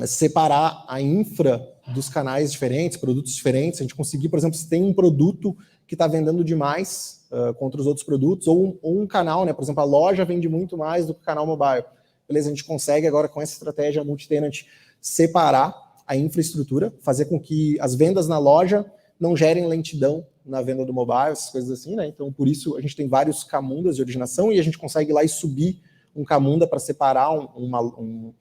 separar a infra dos canais diferentes, produtos diferentes, a gente conseguir, por exemplo, se tem um produto que está vendendo demais contra os outros produtos, ou um canal, né, por exemplo, a loja vende muito mais do que o canal mobile. Beleza, a gente consegue agora com essa estratégia multi-tenant separar a infraestrutura, fazer com que as vendas na loja não gerem lentidão na venda do mobile, essas coisas assim, né? Então, por isso, a gente tem vários camundas de originação e a gente consegue ir lá e subir um camunda para separar um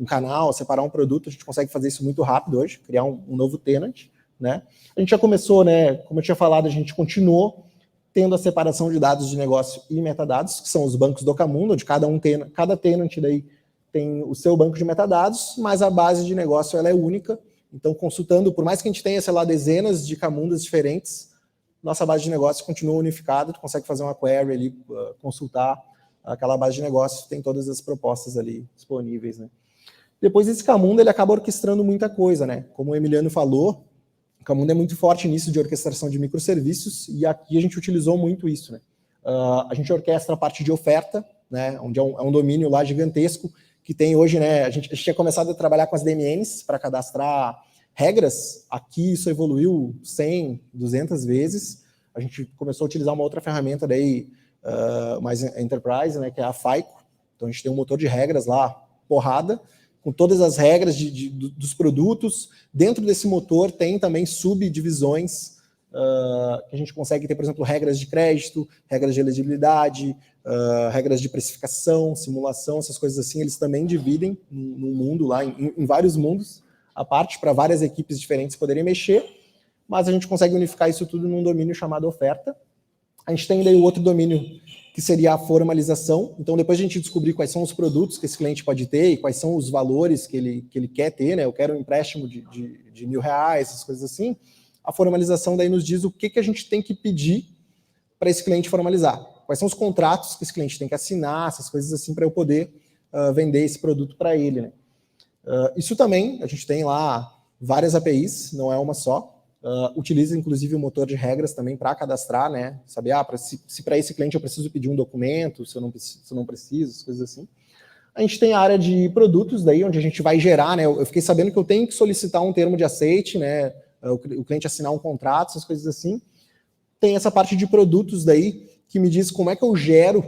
canal, separar um produto. A gente consegue fazer isso muito rápido hoje, criar um novo tenant, né? A gente já começou, né? Como eu tinha falado, a gente continuou tendo a separação de dados de negócio e metadados, que são os bancos do camunda, onde cada tenant daí tem o seu banco de metadados, mas a base de negócio ela é única. Então, consultando, por mais que a gente tenha, sei lá, dezenas de camundas diferentes, nossa base de negócio continua unificada, tu consegue fazer uma query ali, consultar aquela base de negócio, tem todas as propostas ali disponíveis, né? Depois, esse camunda, ele acaba orquestrando muita coisa, né? Como o Emiliano falou, o camunda é muito forte nisso de orquestração de microserviços, e aqui a gente utilizou muito isso, né? A gente orquestra a parte de oferta, né? Onde é um domínio lá gigantesco, que tem hoje, né, a gente tinha começado a trabalhar com as DMNs para cadastrar regras, aqui isso evoluiu 100, 200 vezes, a gente começou a utilizar uma outra ferramenta daí, mais enterprise, né, que é a FICO, então a gente tem um motor de regras lá, porrada, com todas as regras dos produtos, dentro desse motor tem também subdivisões, que a gente consegue ter, por exemplo, regras de crédito, regras de elegibilidade, regras de precificação, simulação, essas coisas assim, eles também dividem no mundo lá, em vários mundos, a parte para várias equipes diferentes poderem mexer, mas a gente consegue unificar isso tudo num domínio chamado oferta. A gente tem daí o outro domínio, que seria a formalização. Então, depois de a gente descobrir quais são os produtos que esse cliente pode ter e quais são os valores que ele quer ter, né? Eu quero um empréstimo de R$1.000, essas coisas assim. A formalização daí nos diz o que a gente tem que pedir para esse cliente formalizar. Quais são os contratos que esse cliente tem que assinar, essas coisas assim, para eu poder vender esse produto para ele, né? Isso também, a gente tem lá várias APIs, não é uma só. Utiliza, inclusive, o motor de regras também para cadastrar, né? Saber, se para esse cliente eu preciso pedir um documento, se eu não preciso, as coisas assim. A gente tem a área de produtos, daí, onde a gente vai gerar, né? Eu fiquei sabendo que eu tenho que solicitar um termo de aceite, né? O cliente assinar um contrato, essas coisas assim. Tem essa parte de produtos daí, que me diz como é que eu gero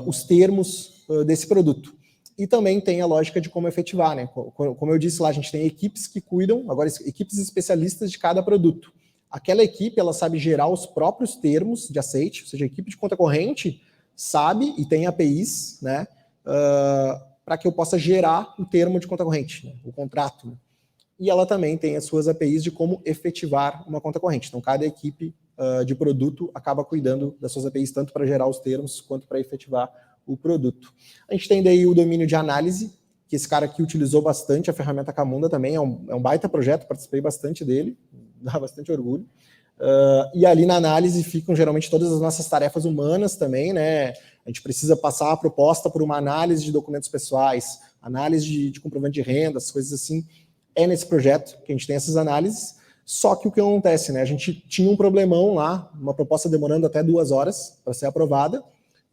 os termos desse produto. E também tem a lógica de como efetivar, né? Como eu disse lá, a gente tem equipes que cuidam, agora equipes especialistas de cada produto. Aquela equipe, ela sabe gerar os próprios termos de aceite, ou seja, a equipe de conta corrente sabe e tem APIs, né? Para que eu possa gerar o termo de conta corrente, né? O contrato, né? E ela também tem as suas APIs de como efetivar uma conta corrente. Então, cada equipe de produto acaba cuidando das suas APIs, tanto para gerar os termos, quanto para efetivar o produto. A gente tem daí o domínio de análise, que esse cara aqui utilizou bastante a ferramenta Camunda também, é um baita projeto, participei bastante dele, dá bastante orgulho. E ali na análise ficam geralmente todas as nossas tarefas humanas também, né? A gente precisa passar a proposta por uma análise de documentos pessoais, análise de comprovante de renda, as coisas assim. É nesse projeto que a gente tem essas análises, só que o que acontece, né? A gente tinha um problemão lá, uma proposta demorando até 2 horas para ser aprovada,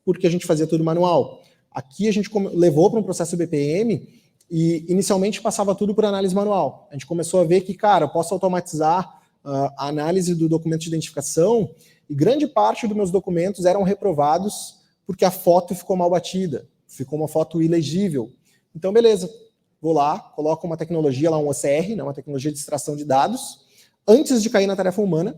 porque a gente fazia tudo manual. Aqui a gente levou para um processo BPM e inicialmente passava tudo por análise manual. A gente começou a ver que, cara, eu posso automatizar a análise do documento de identificação e grande parte dos meus documentos eram reprovados porque a foto ficou mal batida, ficou uma foto ilegível. Então, beleza, vou lá, coloco uma tecnologia lá, um OCR, né, uma tecnologia de extração de dados. Antes de cair na tarefa humana,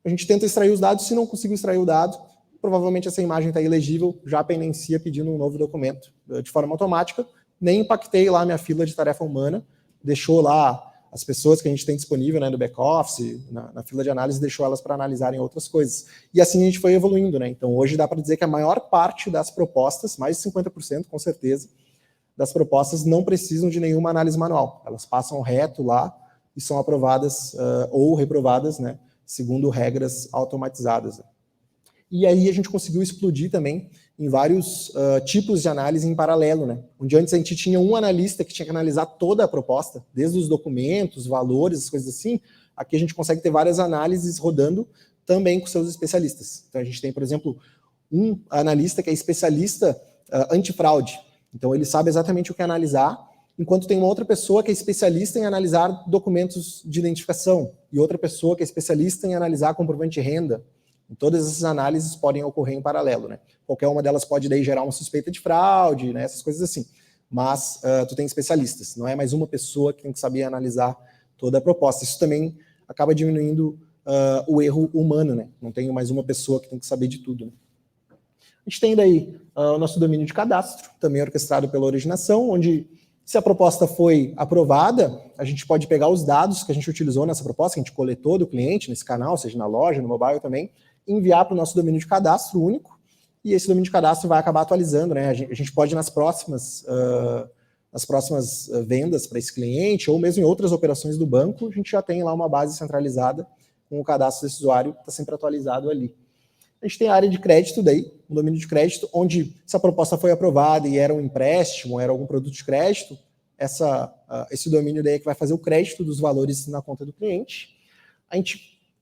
a gente tenta extrair os dados. Se não conseguir extrair o dado, provavelmente essa imagem está ilegível, já pendencia pedindo um novo documento de forma automática. Nem impactei lá minha fila de tarefa humana, deixou lá as pessoas que a gente tem disponível, né, do back-office, na fila de análise, deixou elas para analisarem outras coisas. E assim a gente foi evoluindo, né? Então hoje dá para dizer que a maior parte das propostas, mais de 50% com certeza, das propostas não precisam de nenhuma análise manual. Elas passam reto lá e são aprovadas ou reprovadas, né, segundo regras automatizadas. E aí a gente conseguiu explodir também em vários tipos de análise em paralelo, né? Onde antes a gente tinha um analista que tinha que analisar toda a proposta, desde os documentos, valores, as coisas assim. Aqui a gente consegue ter várias análises rodando também com seus especialistas. Então a gente tem, por exemplo, um analista que é especialista antifraude. Então ele sabe exatamente o que analisar, enquanto tem uma outra pessoa que é especialista em analisar documentos de identificação e outra pessoa que é especialista em analisar comprovante de renda. E todas essas análises podem ocorrer em paralelo, né? Qualquer uma delas pode daí gerar uma suspeita de fraude, né? Essas coisas assim. Mas tu tem especialistas, não é mais uma pessoa que tem que saber analisar toda a proposta. Isso também acaba diminuindo o erro humano, né? Não tem mais uma pessoa que tem que saber de tudo, né? A gente tem daí o nosso domínio de cadastro, também orquestrado pela originação, onde se a proposta foi aprovada, a gente pode pegar os dados que a gente utilizou nessa proposta, que a gente coletou do cliente nesse canal, seja na loja, no mobile também, enviar para o nosso domínio de cadastro único, e esse domínio de cadastro vai acabar atualizando, né? A gente pode, nas próximas vendas para esse cliente, ou mesmo em outras operações do banco, a gente já tem lá uma base centralizada com o cadastro desse usuário que está sempre atualizado ali. A gente tem a área de crédito daí, um domínio de crédito, onde se a proposta foi aprovada e era um empréstimo, era algum produto de crédito, esse domínio daí é que vai fazer o crédito dos valores na conta do cliente.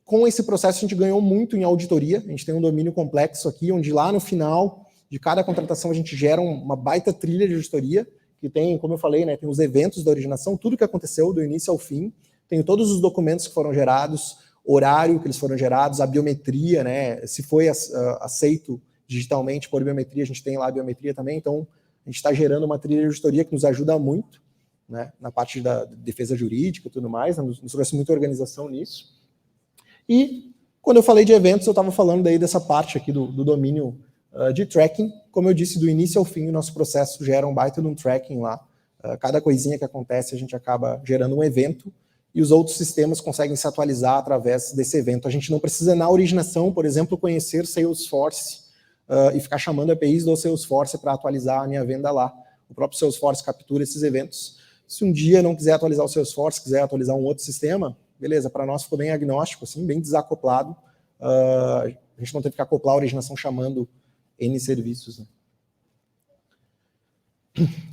Com esse processo, a gente ganhou muito em auditoria. A gente tem um domínio complexo aqui, onde lá no final de cada contratação a gente gera uma baita trilha de auditoria, que tem, como eu falei, né, tem os eventos da originação, tudo que aconteceu do início ao fim, tem todos os documentos que foram gerados, horário que eles foram gerados, a biometria, né, se foi aceito digitalmente por biometria, a gente tem lá a biometria também, então a gente está gerando uma trilha de auditoria que nos ajuda muito, né, na parte da defesa jurídica e tudo mais, né, nos trouxe muita organização nisso. E quando eu falei de eventos, eu estava falando daí dessa parte aqui do domínio de tracking. Como eu disse, do início ao fim, o nosso processo gera um baita de um tracking lá. Cada coisinha que acontece, a gente acaba gerando um evento e os outros sistemas conseguem se atualizar através desse evento. A gente não precisa, na originação, por exemplo, conhecer Salesforce e ficar chamando APIs do Salesforce para atualizar a minha venda lá. O próprio Salesforce captura esses eventos. Se um dia não quiser atualizar o Salesforce, quiser atualizar um outro sistema, beleza, para nós ficou bem agnóstico, assim, bem desacoplado. A gente não teve que acoplar a originação chamando N serviços. Né?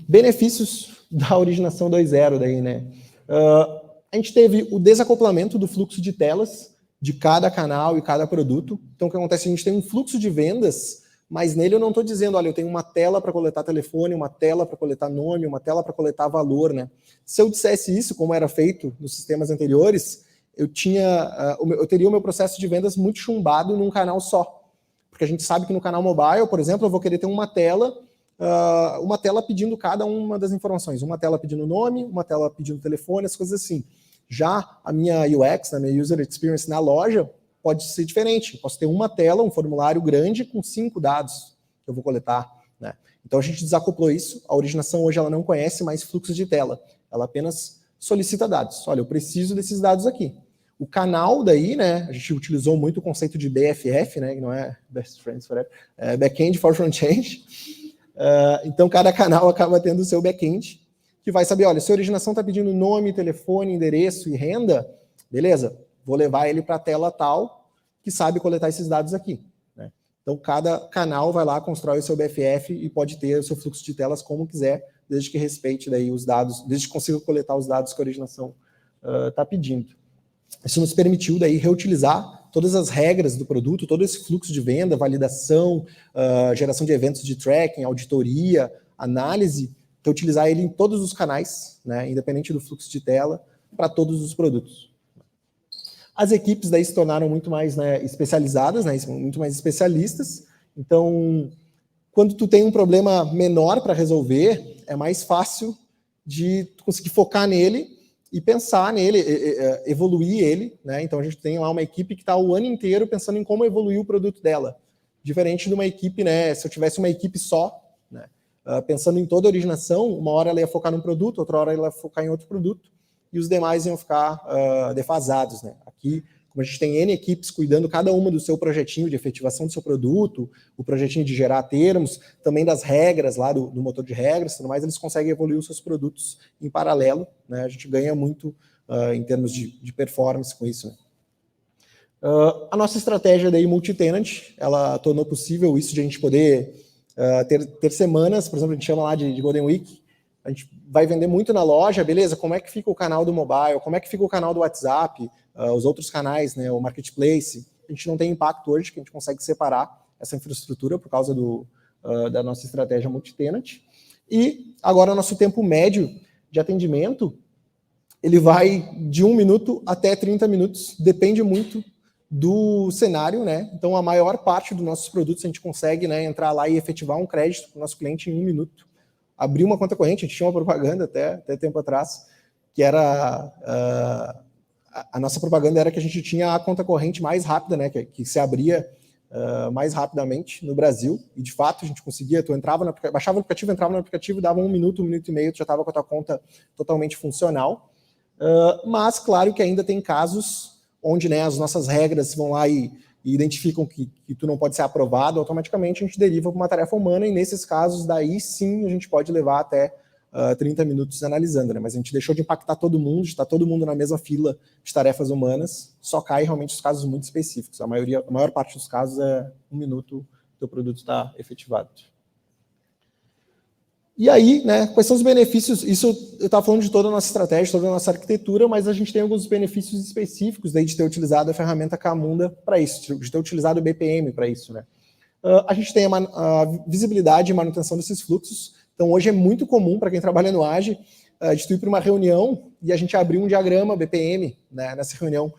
Benefícios da originação 2.0 daí, né? A gente teve o desacoplamento do fluxo de telas de cada canal e cada produto. Então, o que acontece? A gente tem um fluxo de vendas, mas nele eu não estou dizendo, olha, eu tenho uma tela para coletar telefone, uma tela para coletar nome, uma tela para coletar valor, né? Se eu dissesse isso, como era feito nos sistemas anteriores, eu teria o meu processo de vendas muito chumbado num canal só. Porque a gente sabe que no canal mobile, por exemplo, eu vou querer ter uma tela pedindo cada uma das informações. Uma tela pedindo nome, uma tela pedindo telefone, as coisas assim. Já a minha UX, a minha User Experience na loja, pode ser diferente. Eu posso ter uma tela, um formulário grande com 5 dados que eu vou coletar. Né? Então a gente desacoplou isso. A originação hoje ela não conhece mais fluxo de tela. Ela apenas solicita dados. Olha, eu preciso desses dados aqui. O canal daí, né, a gente utilizou muito o conceito de BFF, né, que não é Best Friends Forever, é Backend for Front-End. Então cada canal acaba tendo o seu back-end, que vai saber, olha, se a originação está pedindo nome, telefone, endereço e renda, beleza, vou levar ele para a tela tal, que sabe coletar esses dados aqui. Né? Então cada canal vai lá, constrói o seu BFF e pode ter o seu fluxo de telas como quiser, desde que respeite daí os dados, desde que consiga coletar os dados que a originação está pedindo. Isso nos permitiu daí reutilizar todas as regras do produto, todo esse fluxo de venda, validação, geração de eventos de tracking, auditoria, análise, reutilizar ele em todos os canais, né, independente do fluxo de tela, para todos os produtos. As equipes daí se tornaram muito mais, né, especializadas, né, muito mais especialistas. Então, quando tu tem um problema menor para resolver, é mais fácil de conseguir focar nele e pensar nele, evoluir ele, né? Então a gente tem lá uma equipe que está o ano inteiro pensando em como evoluir o produto dela. Diferente de uma equipe, né? Se eu tivesse uma equipe só, né? Pensando em toda a originação, uma hora ela ia focar num produto, outra hora ela ia focar em outro produto, e os demais iam ficar defasados, né? Aqui, como a gente tem N equipes cuidando cada uma do seu projetinho de efetivação do seu produto, o projetinho de gerar termos, também das regras lá do motor de regras, tudo mais, eles conseguem evoluir os seus produtos em paralelo, né? A gente ganha muito em termos de performance com isso, né? A nossa estratégia daí multi-tenant, ela tornou possível isso de a gente poder ter semanas, por exemplo, a gente chama lá de Golden Week, a gente vai vender muito na loja, beleza, como é que fica o canal do mobile, como é que fica o canal do WhatsApp, os outros canais, né, o marketplace, a gente não tem impacto hoje, que a gente consegue separar essa infraestrutura por causa da nossa estratégia multi-tenant. E agora o nosso tempo médio de atendimento, ele vai de 1 minuto até 30 minutos, depende muito do cenário, né? Então, a maior parte dos nossos produtos a gente consegue, né, entrar lá e efetivar um crédito para o nosso cliente em 1 minuto. Abrir uma conta corrente, a gente tinha uma propaganda até tempo atrás, que era... a nossa propaganda era que a gente tinha a conta corrente mais rápida, né, que se abria mais rapidamente no Brasil, e de fato a gente conseguia, baixava o aplicativo, entrava no aplicativo, dava 1 minuto, 1 minuto e meio, tu já estava com a tua conta totalmente funcional. Mas, claro que ainda tem casos onde, né, as nossas regras vão lá e identificam que tu não pode ser aprovado, automaticamente a gente deriva para uma tarefa humana, e nesses casos, daí sim, a gente pode levar até 30 minutos analisando, né? Mas a gente deixou de impactar todo mundo, de estar todo mundo na mesma fila de tarefas humanas, só cai realmente os casos muito específicos. A maior parte dos casos é 1 minuto que o produto está efetivado. E aí, né, quais são os benefícios? Isso eu estava falando de toda a nossa estratégia, toda a nossa arquitetura, mas a gente tem alguns benefícios específicos daí de ter utilizado a ferramenta Camunda para isso, de ter utilizado o BPM para isso, né? A gente tem a visibilidade e manutenção desses fluxos. Então, hoje é muito comum para quem trabalha no Age de tu ir para uma reunião e a gente abrir um diagrama BPM, né, nessa reunião.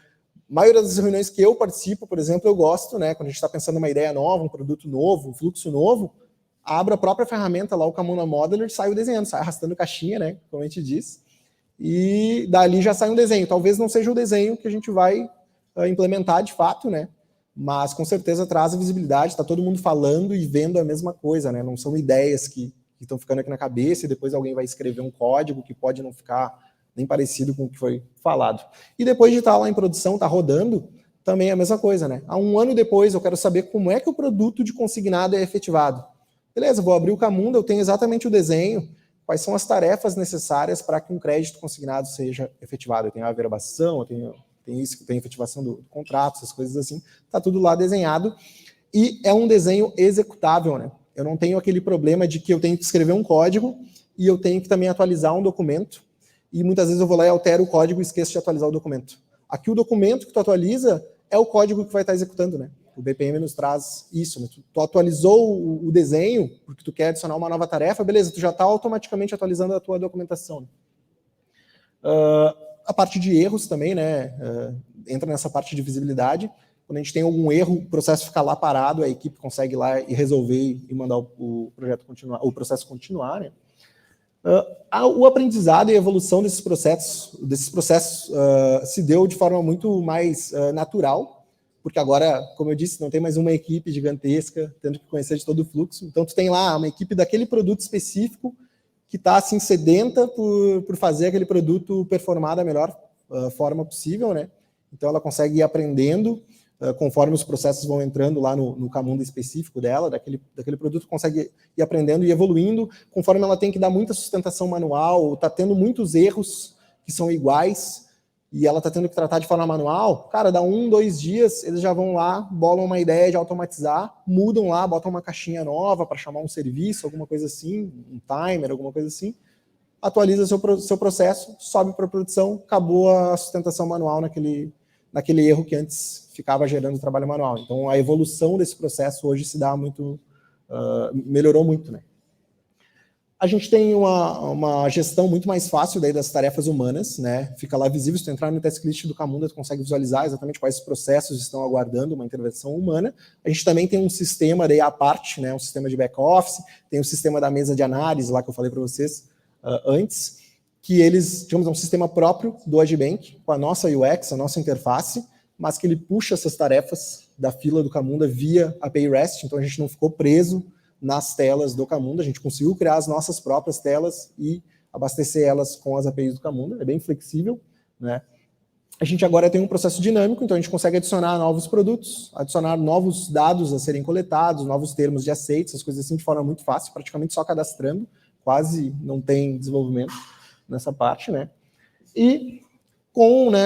A maioria das reuniões que eu participo, por exemplo, eu gosto, né, quando a gente está pensando numa ideia nova, um produto novo, um fluxo novo, abro a própria ferramenta lá, o Camunda Modeler, saio desenhando, saio arrastando caixinha, né, como a gente diz, e dali já sai um desenho. Talvez não seja o desenho que a gente vai implementar de fato, né, mas com certeza traz a visibilidade, está todo mundo falando e vendo a mesma coisa, né, não são ideias que estão ficando aqui na cabeça e depois alguém vai escrever um código que pode não ficar nem parecido com o que foi falado. E depois de estar lá em produção, estar rodando, também é a mesma coisa, né? Há 1 ano depois eu quero saber como é que o produto de consignado é efetivado. Beleza, vou abrir o Camunda, eu tenho exatamente o desenho, quais são as tarefas necessárias para que um crédito consignado seja efetivado. Eu tenho a averbação, eu tenho isso, tem efetivação do contrato, essas coisas assim, está tudo lá desenhado, e é um desenho executável, né? Eu não tenho aquele problema de que eu tenho que escrever um código e eu tenho que também atualizar um documento, e muitas vezes eu vou lá e altero o código e esqueço de atualizar o documento. Aqui o documento que tu atualiza é o código que vai estar executando, né? O BPM nos traz isso, né? Tu atualizou o desenho porque tu quer adicionar uma nova tarefa, beleza, tu já está automaticamente atualizando a tua documentação. A parte de erros também, né? Entra nessa parte de visibilidade. Quando a gente tem algum erro, o processo fica lá parado, a equipe consegue ir lá e resolver e mandar o projeto continuar, o processo continuar, né? O aprendizado e a evolução desses processos se deu de forma muito mais natural, porque agora, como eu disse, não tem mais uma equipe gigantesca tendo que conhecer de todo o fluxo. Então, tu tem lá uma equipe daquele produto específico que está assim sedenta por fazer aquele produto performar da melhor forma possível, né? Então, ela consegue ir aprendendo conforme os processos vão entrando lá no Camunda específico dela, daquele produto, consegue ir aprendendo e evoluindo, conforme ela tem que dar muita sustentação manual, está tendo muitos erros que são iguais, e ela está tendo que tratar de forma manual, cara, dá 1, 2 dias, eles já vão lá, bolam uma ideia de automatizar, mudam lá, botam uma caixinha nova para chamar um serviço, alguma coisa assim, um timer, alguma coisa assim, atualiza seu processo, sobe para a produção, acabou a sustentação manual naquele erro que antes ficava gerando trabalho manual. Então, a evolução desse processo hoje se dá muito, melhorou muito, né? A gente tem uma gestão muito mais fácil daí das tarefas humanas, né? Fica lá visível, se tu entrar no task list do Camunda, tu consegue visualizar exatamente quais processos estão aguardando uma intervenção humana. A gente também tem um sistema daí à parte, né? Um sistema de back-office, tem o sistema da mesa de análise lá que eu falei para vocês antes, que eles, digamos, é um sistema próprio do Agibank, com a nossa UX, a nossa interface, mas que ele puxa essas tarefas da fila do Camunda via API REST, então a gente não ficou preso nas telas do Camunda, a gente conseguiu criar as nossas próprias telas e abastecer elas com as APIs do Camunda, é bem flexível, né? A gente agora tem um processo dinâmico, então a gente consegue adicionar novos produtos, adicionar novos dados a serem coletados, novos termos de aceite, essas coisas assim de forma muito fácil, praticamente só cadastrando, quase não tem desenvolvimento nessa parte, né? E com, né,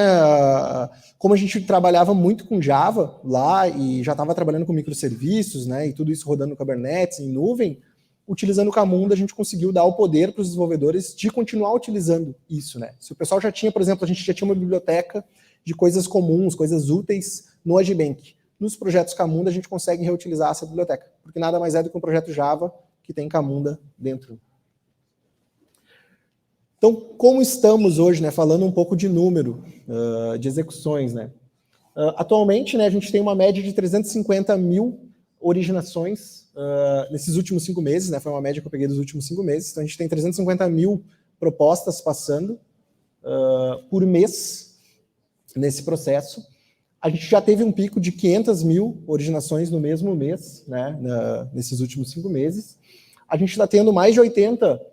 como a gente trabalhava muito com Java lá e já estava trabalhando com microserviços, né, e tudo isso rodando no Kubernetes, em nuvem, utilizando o Camunda, a gente conseguiu dar o poder para os desenvolvedores de continuar utilizando isso, né. Se o pessoal já tinha, por exemplo, a gente já tinha uma biblioteca de coisas comuns, coisas úteis no Agibank. Nos projetos Camunda, a gente consegue reutilizar essa biblioteca, porque nada mais é do que um projeto Java que tem Camunda dentro. Então, como estamos hoje, né, falando um pouco de número de execuções, né? Atualmente, né, a gente tem uma média de 350 mil originações nesses últimos 5 meses, né? Foi uma média que eu peguei dos últimos 5 meses. Então, a gente tem 350 mil propostas passando por mês nesse processo. A gente já teve um pico de 500 mil originações no mesmo mês, né, nesses últimos 5 meses. A gente está tendo mais de 80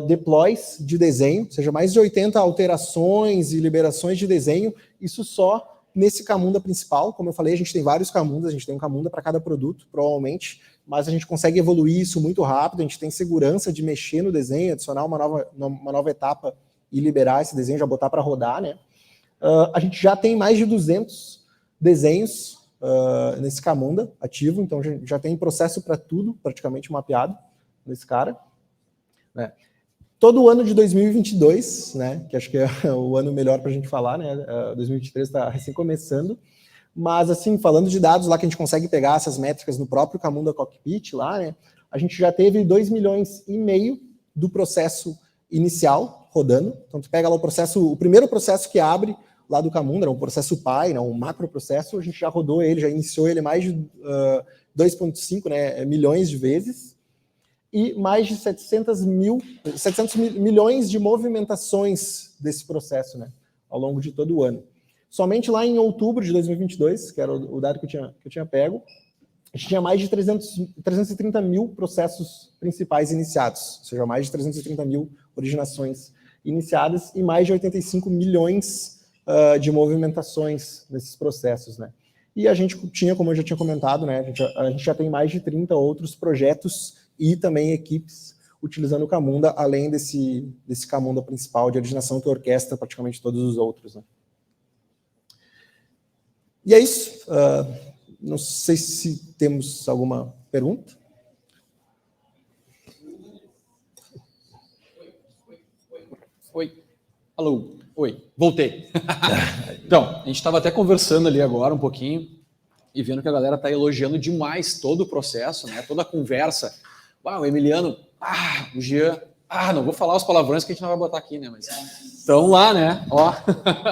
deploys de desenho, ou seja, mais de 80 alterações e liberações de desenho, isso só nesse Camunda principal. Como eu falei, a gente tem vários Camundas, a gente tem um Camunda para cada produto, provavelmente, mas a gente consegue evoluir isso muito rápido, a gente tem segurança de mexer no desenho, adicionar uma nova etapa e liberar esse desenho, já botar para rodar, né? A gente já tem mais de 200 desenhos nesse Camunda ativo, então já tem processo para tudo, praticamente mapeado nesse cara. Né? Todo o ano de 2022, né, que acho que é o ano melhor para a gente falar, né, 2023 está recém começando, mas assim, falando de dados lá que a gente consegue pegar essas métricas no próprio Camunda Cockpit lá, né, a gente já teve 2,5 milhões do processo inicial rodando. Então tu pega lá o primeiro processo que abre lá do Camunda, um processo pai, né, um macro processo, a gente já rodou ele, já iniciou ele mais de 2,5 né, milhões de vezes, e mais de 700 milhões de movimentações desse processo, né, ao longo de todo o ano. Somente lá em outubro de 2022, que era o dado que eu tinha pego, a gente tinha mais de 330 mil processos principais iniciados, ou seja, mais de 330 mil originações iniciadas e mais de 85 milhões de movimentações nesses processos, né. E a gente tinha, como eu já tinha comentado, né, a gente já tem mais de 30 outros projetos e também equipes utilizando o Camunda, além desse Camunda principal de originação que orquestra praticamente todos os outros, né. E é isso. Não sei se temos alguma pergunta. Oi. Alô. Oi. Voltei. Então, a gente estava até conversando ali agora um pouquinho e vendo que a galera está elogiando demais todo o processo, né? Toda a conversa. O Emiliano, o Jean, não vou falar os palavrões que a gente não vai botar aqui, né? Mas estão lá, né? Ó,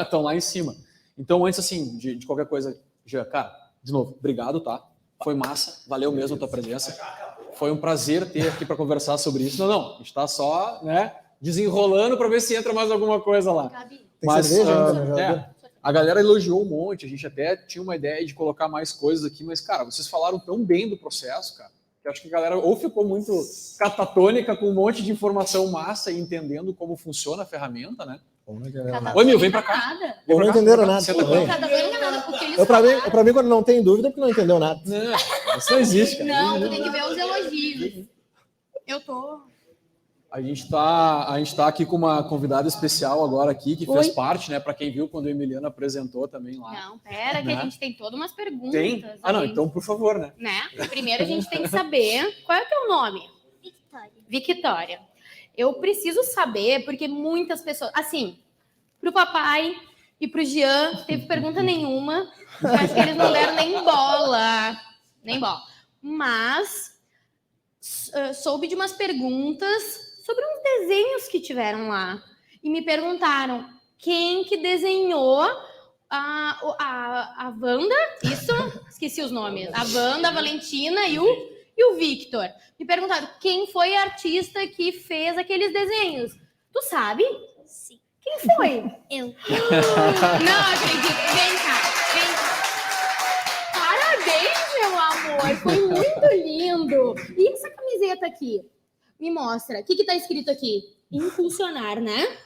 estão lá em cima. Então, antes, assim, de qualquer coisa, Jean, cara, de novo, obrigado, tá? Foi massa, valeu mesmo a tua presença. Foi um prazer ter aqui para conversar sobre isso. Não, a gente está só, né, desenrolando para ver se entra mais alguma coisa lá. Mas a galera elogiou um monte, a gente até tinha uma ideia de colocar mais coisas aqui, mas, cara, vocês falaram tão bem do processo, cara, que acho que a galera ou ficou muito catatônica com um monte de informação massa e entendendo como funciona a ferramenta, né? Oi, Mil, vem pra cá. Ou não entenderam nada. Pra mim, quando não tem dúvida, é porque não entendeu nada. Não, isso não existe, cara. Não, tu tem que ver os elogios. Eu tô... A gente tá aqui com uma convidada especial agora aqui, que fez parte, né? Para quem viu quando o Emiliano apresentou também lá. Não, pera, que a gente tem todas umas perguntas. Tem? Não, então por favor, né? Primeiro a gente tem que saber qual é o teu nome? Victória. Eu preciso saber, porque muitas pessoas... Assim, pro papai e pro Jean, teve pergunta nenhuma. Acho que eles não deram nem bola. Nem bola. Mas soube de umas perguntas sobre uns desenhos que tiveram lá. E me perguntaram quem que desenhou a Wanda, isso? Esqueci os nomes. A Wanda, a Valentina e o Victor. Me perguntaram quem foi a artista que fez aqueles desenhos. Tu sabe? Sim. Quem foi? Eu. Não acredito. Vem cá. Parabéns, meu amor. Foi muito lindo. E essa camiseta aqui? Me mostra. O que tá escrito aqui? Impulsionar, né?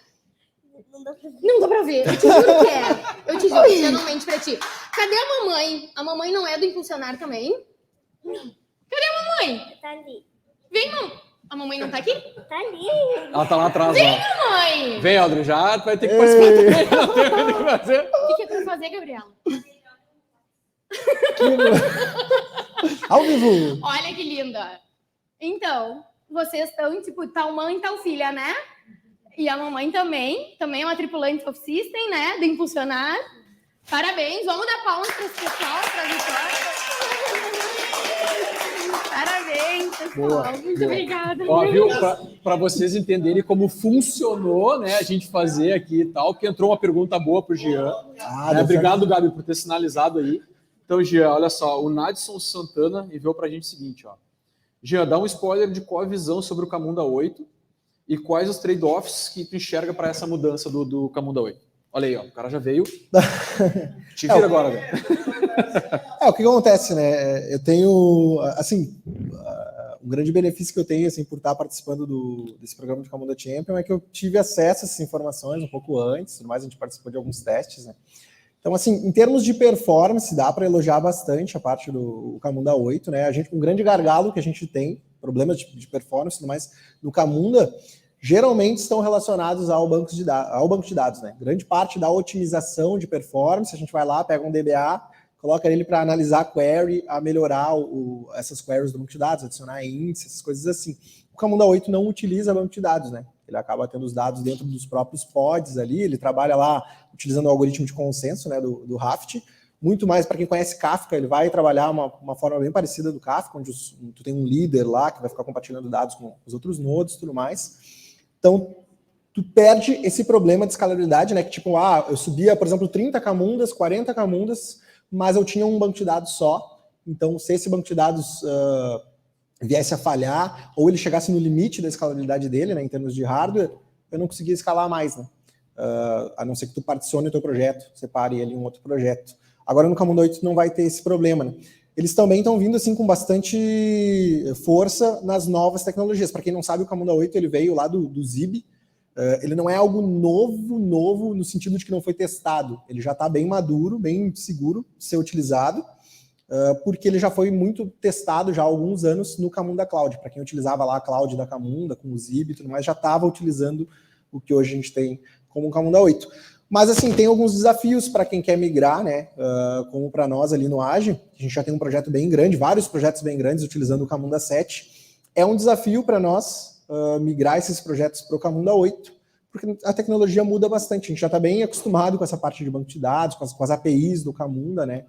Não dá pra ver. Não dá pra ver. Eu te juro que é. Eu te juro, eu não mente pra ti. Cadê a mamãe? A mamãe não é do Impulsionar também? Cadê a mamãe? Tá ali. Vem, mamãe. A mamãe não tá aqui? Tá ali. Ela tá lá atrás, ó. Mãe! Vem, Audrey, já vai ter que participar também. Não tem o que fazer. O que é pra fazer, Gabriela? Ao vivo! Olha que linda. Então, vocês estão, tipo, tal mãe e tal filha, né? E a mamãe também é uma tripulante of System, né? Do Impulsionar. Parabéns. Vamos dar palmas para esse pessoal, para a Vitória. Parabéns, pessoal. Boa, Muito boa. obrigada. Ó, viu? Para vocês entenderem como funcionou, né? A gente fazer aqui e tal, que entrou uma pergunta boa pro Jean. deu Obrigado, certo. Gabi, por ter sinalizado aí. Então, Jean, olha só, o Nadson Santana enviou pra gente o seguinte, ó. Jean, dá um spoiler de qual a visão sobre o Camunda 8 e quais os trade-offs que tu enxerga para essa mudança do Camunda 8. Olha aí, ó, o cara já veio. Te vira agora, velho. O que acontece, né? Eu tenho, assim, um grande benefício que eu tenho, assim, por estar participando desse programa de Camunda Champion é que eu tive acesso a essas informações um pouco antes, tudo mais, a gente participou de alguns testes, né? Então, assim, em termos de performance, dá para elogiar bastante a parte do Camunda 8, né? Um grande gargalo que a gente tem, problemas de performance e tudo mais, no Camunda, geralmente estão relacionados ao banco de dados, né? Grande parte da otimização de performance, a gente vai lá, pega um DBA, coloca ele para analisar a query, a melhorar essas queries do banco de dados, adicionar índices, essas coisas assim. O Camunda 8 não utiliza banco de dados, né? Ele acaba tendo os dados dentro dos próprios pods ali, ele trabalha lá utilizando o algoritmo de consenso, né, do Raft. Muito mais, para quem conhece Kafka, ele vai trabalhar uma forma bem parecida do Kafka, onde tu tem um líder lá que vai ficar compartilhando dados com os outros nodes e tudo mais. Então, tu perde esse problema de escalabilidade, né? Que tipo, eu subia, por exemplo, 30 camundas, 40 camundas, mas eu tinha um banco de dados só. Então, se esse banco de dados viesse a falhar, ou ele chegasse no limite da escalabilidade dele, né, em termos de hardware, eu não conseguia escalar mais, né? A não ser que tu particione o teu projeto, separe ele em um outro projeto. Agora no Camunda 8 não vai ter esse problema, né? Eles também estão vindo assim com bastante força nas novas tecnologias. Para quem não sabe, o Camunda 8 ele veio lá do Zib. Ele não é algo novo no sentido de que não foi testado. Ele já está bem maduro, bem seguro de ser utilizado, porque ele já foi muito testado já há alguns anos no Camunda Cloud. Para quem utilizava lá a cloud da Camunda, com o Zib e tudo mais, já estava utilizando o que hoje a gente tem como o Camunda 8. Mas, assim, tem alguns desafios para quem quer migrar, né? Como para nós ali no Age, a gente já tem um projeto bem grande, vários projetos bem grandes utilizando o Camunda 7. É um desafio para nós migrar esses projetos para o Camunda 8, porque a tecnologia muda bastante. A gente já está bem acostumado com essa parte de banco de dados, com as APIs do Camunda, né?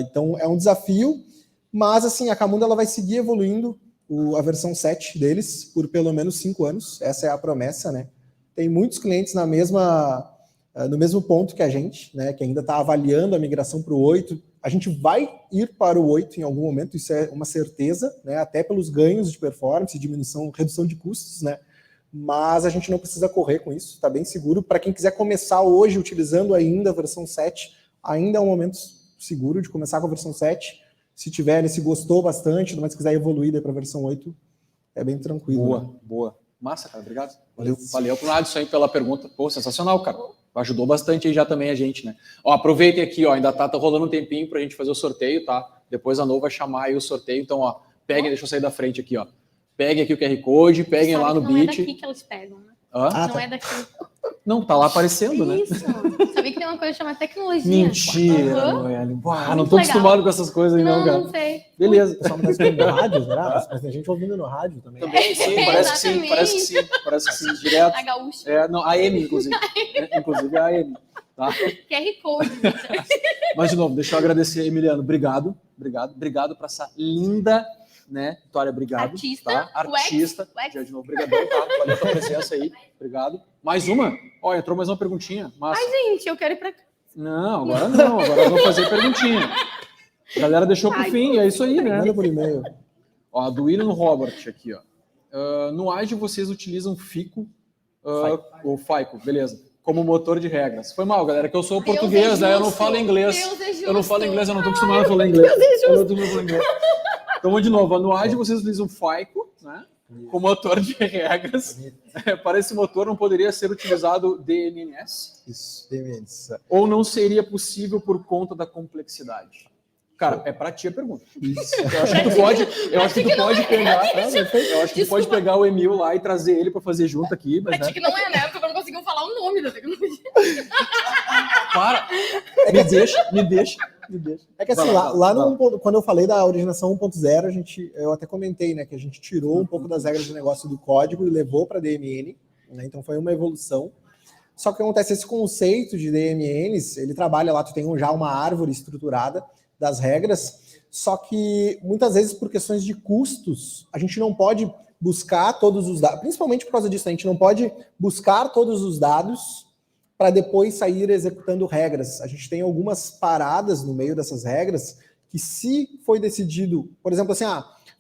Então, é um desafio, mas, assim, a Camunda ela vai seguir evoluindo a versão 7 deles por pelo menos 5 anos. Essa é a promessa, né? Tem muitos clientes no mesmo ponto que a gente, né, que ainda está avaliando a migração para o 8. A gente vai ir para o 8 em algum momento, isso é uma certeza, né, até pelos ganhos de performance, redução de custos, né, mas a gente não precisa correr com isso, está bem seguro. Para quem quiser começar hoje utilizando ainda a versão 7, ainda é um momento seguro de começar com a versão 7. Se gostou bastante, mas quiser evoluir para a versão 8, é bem tranquilo. Boa, né? Boa. Massa, cara, obrigado. Valeu pro Nadson aí pela pergunta. Pô, sensacional, cara. Ajudou bastante aí já também a gente, né? Ó, aproveitem aqui, ó, ainda tá rolando um tempinho pra gente fazer o sorteio, tá? Depois a Nova vai chamar aí o sorteio, então, ó, peguem, deixa eu sair da frente aqui, ó. Peguem aqui o QR Code, peguem lá no Não Beat. é daqui que eles pegam, né? Hã? Não é daqui. Não, tá lá aparecendo, né? Isso. Sabia que tem uma coisa chamada tecnologia. Mentira, Uhum. Noelle. Uau, Muito não tô legal. acostumado com essas coisas aí, não, cara. Não sei. Beleza. O pessoal não está escutando no rádio, será? Mas tem gente ouvindo no rádio também. Também, sim, parece que sim, Exatamente. parece que sim, parece que sim, direto. A gaúcha. Não, a AM, inclusive. Inclusive a AM, tá? QR Code. Mas, de novo, deixa eu agradecer, Emiliano. Obrigado por essa linda, né? Vitória, obrigado. Artista. Tá? Artista. Wax. Já de novo, obrigadão, tá? Valeu pela presença aí. Obrigado. Mais uma? Ó, entrou mais uma perguntinha. Massa. Ai, gente, eu quero ir pra cá. Não, agora não. Agora eu vou fazer perguntinha. A galera deixou pro fim, é isso aí, né? Manda por e-mail. Ó, do William Robert aqui, ó. No Age vocês utilizam FICO, ou FICO, beleza, como motor de regras. Foi mal, galera, que eu sou português, né? Eu não falo inglês. Eu não falo inglês, eu não tô acostumado a falar inglês. Eu não tô acostumado a falar inglês. Então, vamos de novo. No Age vocês utilizam FICO, né? Com motor de regras. Para esse motor não poderia ser utilizado DNS? Isso, DNS. Ou não seria possível por conta da complexidade? Cara, é pra ti a pergunta. Isso. Eu acho que tu pode pegar o Emil lá e trazer ele pra fazer junto aqui, mas, Acho que não é, né? Porque eu não consigo falar o nome da tecnologia. Para! Me deixa. É que assim, quando eu falei da originação 1.0, eu até comentei, né, que a gente tirou um pouco das regras de negócio do código e levou para DMN, né, então foi uma evolução. Só que acontece, esse conceito de DMNs, ele trabalha lá, tu tem já uma árvore estruturada das regras, só que muitas vezes por questões de custos, a gente não pode buscar todos os dados, principalmente por causa disso, a gente não pode buscar todos os dados para depois sair executando regras. A gente tem algumas paradas no meio dessas regras que, se foi decidido, por exemplo, assim,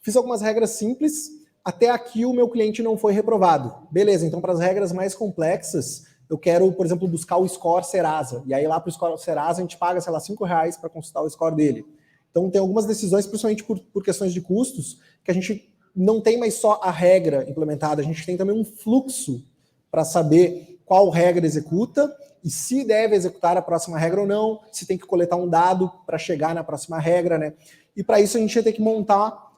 fiz algumas regras simples, até aqui o meu cliente não foi reprovado. Beleza, então para as regras mais complexas, eu quero, por exemplo, buscar o score Serasa. E aí lá para o score Serasa a gente paga, sei lá, R$5 para consultar o score dele. Então tem algumas decisões, principalmente por questões de custos, que a gente não tem mais só a regra implementada, a gente tem também um fluxo para saber qual regra executa e se deve executar a próxima regra ou não, se tem que coletar um dado para chegar na próxima regra, né? E para isso a gente ia ter que montar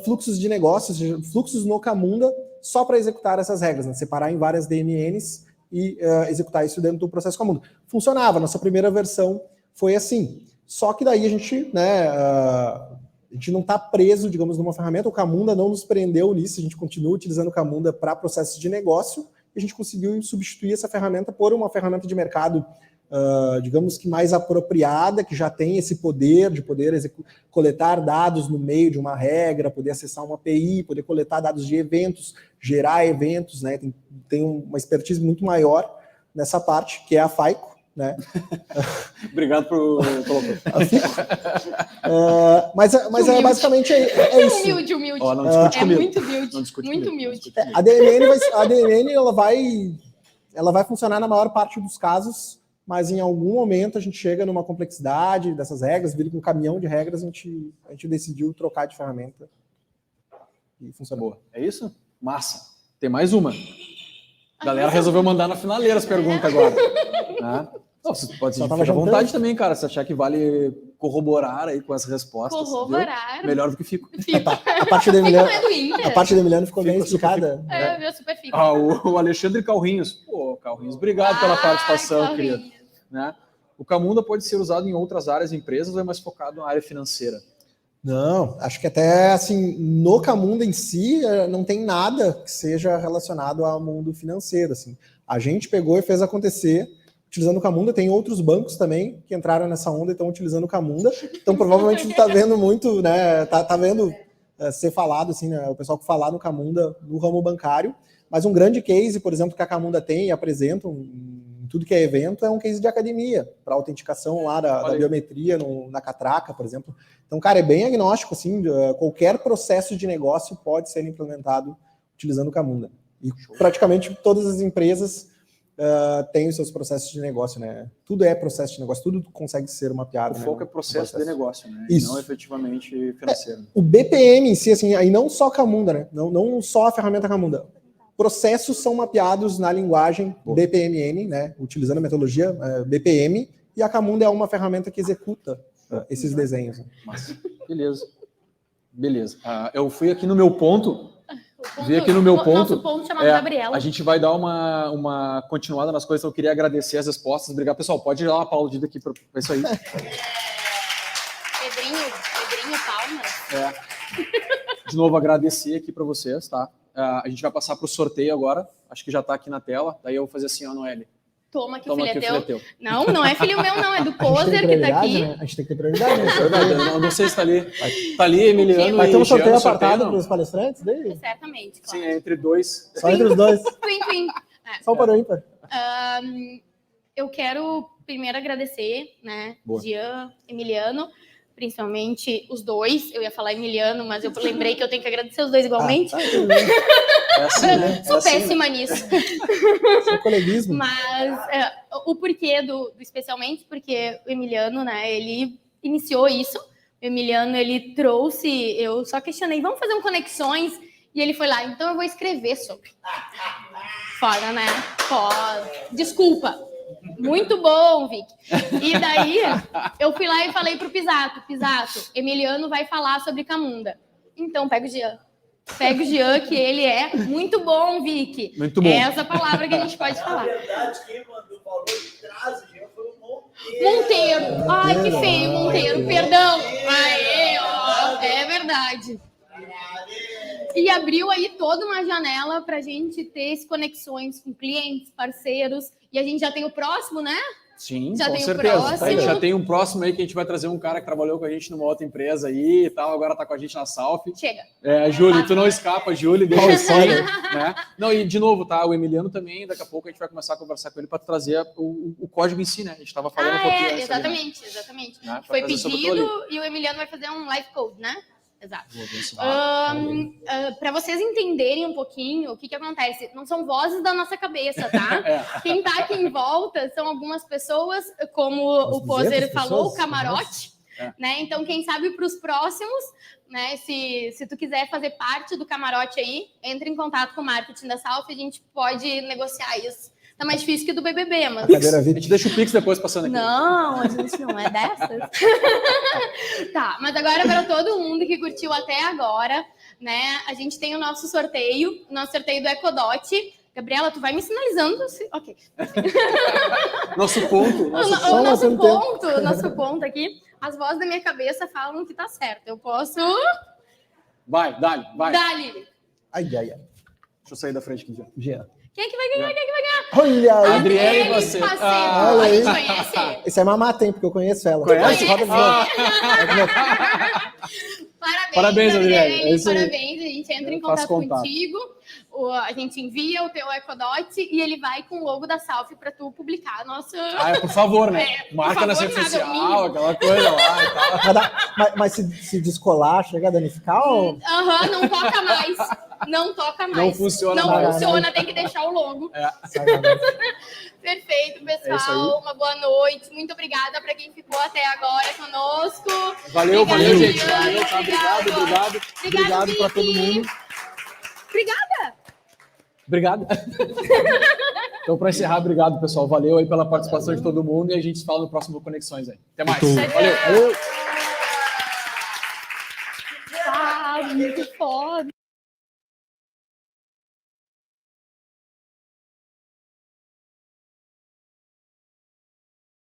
fluxos de negócios, fluxos no Camunda, só para executar essas regras, né? Separar em várias DMNs e executar isso dentro do processo Camunda. Funcionava, nossa primeira versão foi assim. Só que daí a gente, né, a gente não está preso, digamos, numa ferramenta, o Camunda não nos prendeu nisso, a gente continua utilizando o Camunda para processos de negócio, e a gente conseguiu substituir essa ferramenta por uma ferramenta de mercado, digamos que mais apropriada, que já tem esse poder de poder coletar dados no meio de uma regra, poder acessar uma API, poder coletar dados de eventos, gerar eventos, né? Tem uma expertise muito maior nessa parte, que é a FICO, né? Obrigado por colocar. Mas basicamente é isso. Humilde. Ó, não discute comigo. Muito humilde. Não discute Muito comigo. humilde. A DMN ela vai funcionar na maior parte dos casos, mas em algum momento a gente chega numa complexidade dessas regras, vira com um caminhão de regras, a gente decidiu trocar de ferramenta e funcionou. Boa. É isso? Massa. Tem mais uma. A galera resolveu mandar na finaleira as perguntas agora. Né? Não, você pode ficar à vontade também, cara. Se achar que vale corroborar aí com as respostas. Corroborar. Viu? Melhor do que fico. A parte do Emiliano ficou bem explicada. Meu super fico. O Alexandre Calrinhos. Pô, Calrinhos, obrigado pela participação, querido. Né? O Camunda pode ser usado em outras áreas de empresas ou é mais focado na área financeira? Não, acho que até assim, no Camunda em si, não tem nada que seja relacionado ao mundo financeiro. Assim. A gente pegou e fez acontecer utilizando o Camunda. Tem outros bancos também que entraram nessa onda e estão utilizando o Camunda. Então, provavelmente, está vendo muito, né? Tá vendo ser falado, assim, né? O pessoal que falar no Camunda no ramo bancário. Mas um grande case, por exemplo, que a Camunda tem e apresenta em tudo que é evento, é um case de academia, para autenticação lá da biometria na catraca, por exemplo. Então, cara, é bem agnóstico, assim, qualquer processo de negócio pode ser implementado utilizando o Camunda. E praticamente todas as empresas têm os seus processos de negócio, né? Tudo é processo de negócio, tudo consegue ser mapeado. O foco é processo de negócio, né? Isso. E não efetivamente financeiro. O BPM em si, assim, aí não só Camunda, né? Não só a ferramenta Camunda. Processos são mapeados na linguagem BPMN, né? Utilizando a metodologia BPM, e a Camunda é uma ferramenta que executa esses desenhos. Massa. Beleza. Eu fui aqui no meu ponto. Vi aqui no meu ponto. Nosso ponto chamado Gabriela. A gente vai dar uma continuada nas coisas. Eu queria agradecer as respostas. Obrigado, pessoal. Pode ir lá uma aplaudida aqui para isso aí. Pedrinho Palmas. De novo, agradecer aqui para vocês, tá? A gente vai passar para o sorteio agora. Acho que já está aqui na tela. Daí eu vou fazer assim, ó, Noelle. Toma aqui o filho é teu. Não é filho meu, não. É do poser que tá aqui. Né? A gente tem que ter prioridade. Né? É verdade. Não sei se tá ali. Tá ali, Emiliano. Vai ter um sorteio apartado para os palestrantes daí? Certamente, claro. Sim, é entre dois. Só entre os dois. Twin. Só para o ímpar. Eu quero primeiro agradecer, né, Jean, Emiliano, principalmente os dois. Eu ia falar Emiliano, mas eu lembrei que eu tenho que agradecer os dois igualmente. É assim, né? Sou péssima nisso. Seu coleguismo. Mas o porquê do especialmente, porque o Emiliano, né, ele iniciou isso. O Emiliano, ele trouxe, eu só questionei, vamos fazer um conexões? E ele foi lá, então eu vou escrever sobre. Foda, né? Desculpa. Muito bom, Vic. E daí, eu fui lá e falei pro Pisato, Emiliano vai falar sobre Camunda. Então, pega o Jean. Pega o Jean, que ele é muito bom, Vic. Muito bom. É essa palavra que a gente pode falar. Na verdade, quem falou de trás foi o Monteiro. Monteiro. Ai, que feio, Monteiro. Perdão. Aê, ó. É verdade. E abriu aí toda uma janela para a gente ter conexões com clientes, parceiros. E a gente já tem o próximo, né? Sim, Já com tem o certeza. próximo. A gente já tem um próximo aí que a gente vai trazer um cara que trabalhou com a gente numa outra empresa aí e tal, agora tá com a gente na Salf. Chega. Júlio, tu não escapa, Júlio, deixa assim, né? Não, e de novo, tá? O Emiliano também, daqui a pouco a gente vai começar a conversar com ele para trazer o código em si, né? A gente estava falando um pouquinho antes ali, né? Exatamente. Né? Foi Pra trazer sobre pedido tudo ali. e o Emiliano vai fazer um live code, né? Exato. Vou ver se vai. Para vocês entenderem um pouquinho o que acontece, não são vozes da nossa cabeça, tá? Quem tá aqui em volta são algumas pessoas, como o Poser falou, o camarote, né? Então, quem sabe para os próximos, né? Se tu quiser fazer parte do camarote aí, entre em contato com o marketing da Salf, a gente pode negociar isso. Tá mais difícil que do BBB, mas... A gente deixa o Pix depois passando aqui. Não, a gente não é dessas. Tá, mas agora para todo mundo que curtiu até agora, né? A gente tem o nosso sorteio do Ecodot. Gabriela, tu vai me sinalizando. Ok. Nosso ponto. O nosso ponto aqui. As vozes da minha cabeça falam que tá certo. Eu posso... Vai, dá-lhe, vai. Dá-lhe. Ai. Deixa eu sair da frente aqui, Jean. Quem é que vai ganhar? Olha aí. Adriele e você. A gente conhece? Esse é mamata, hein? Porque eu conheço ela. Conhece? Roda de novo. Parabéns, Adriele. É isso aí. Parabéns, a gente entra em contato contigo, a gente envia o teu Ecodot e ele vai com o logo da Salf para tu publicar. Nossa. Por favor, né? Por Marca na favor, rede nada, social, o mínimo. aquela coisa lá e tal. Mas se descolar, chega a danificar ou... Não toca mais. Não toca mais. Não funciona Não mais. funciona, tem que deixar o logo. Perfeito, pessoal. Uma boa noite. Muito obrigada para quem ficou até agora conosco. Valeu, gente. Jean. Valeu, tá? Obrigado para todo mundo. Obrigado. Então, para encerrar, obrigado, pessoal. Valeu aí pela participação de todo mundo e a gente se fala no próximo Conexões aí. Até mais. Valeu. Muito foda.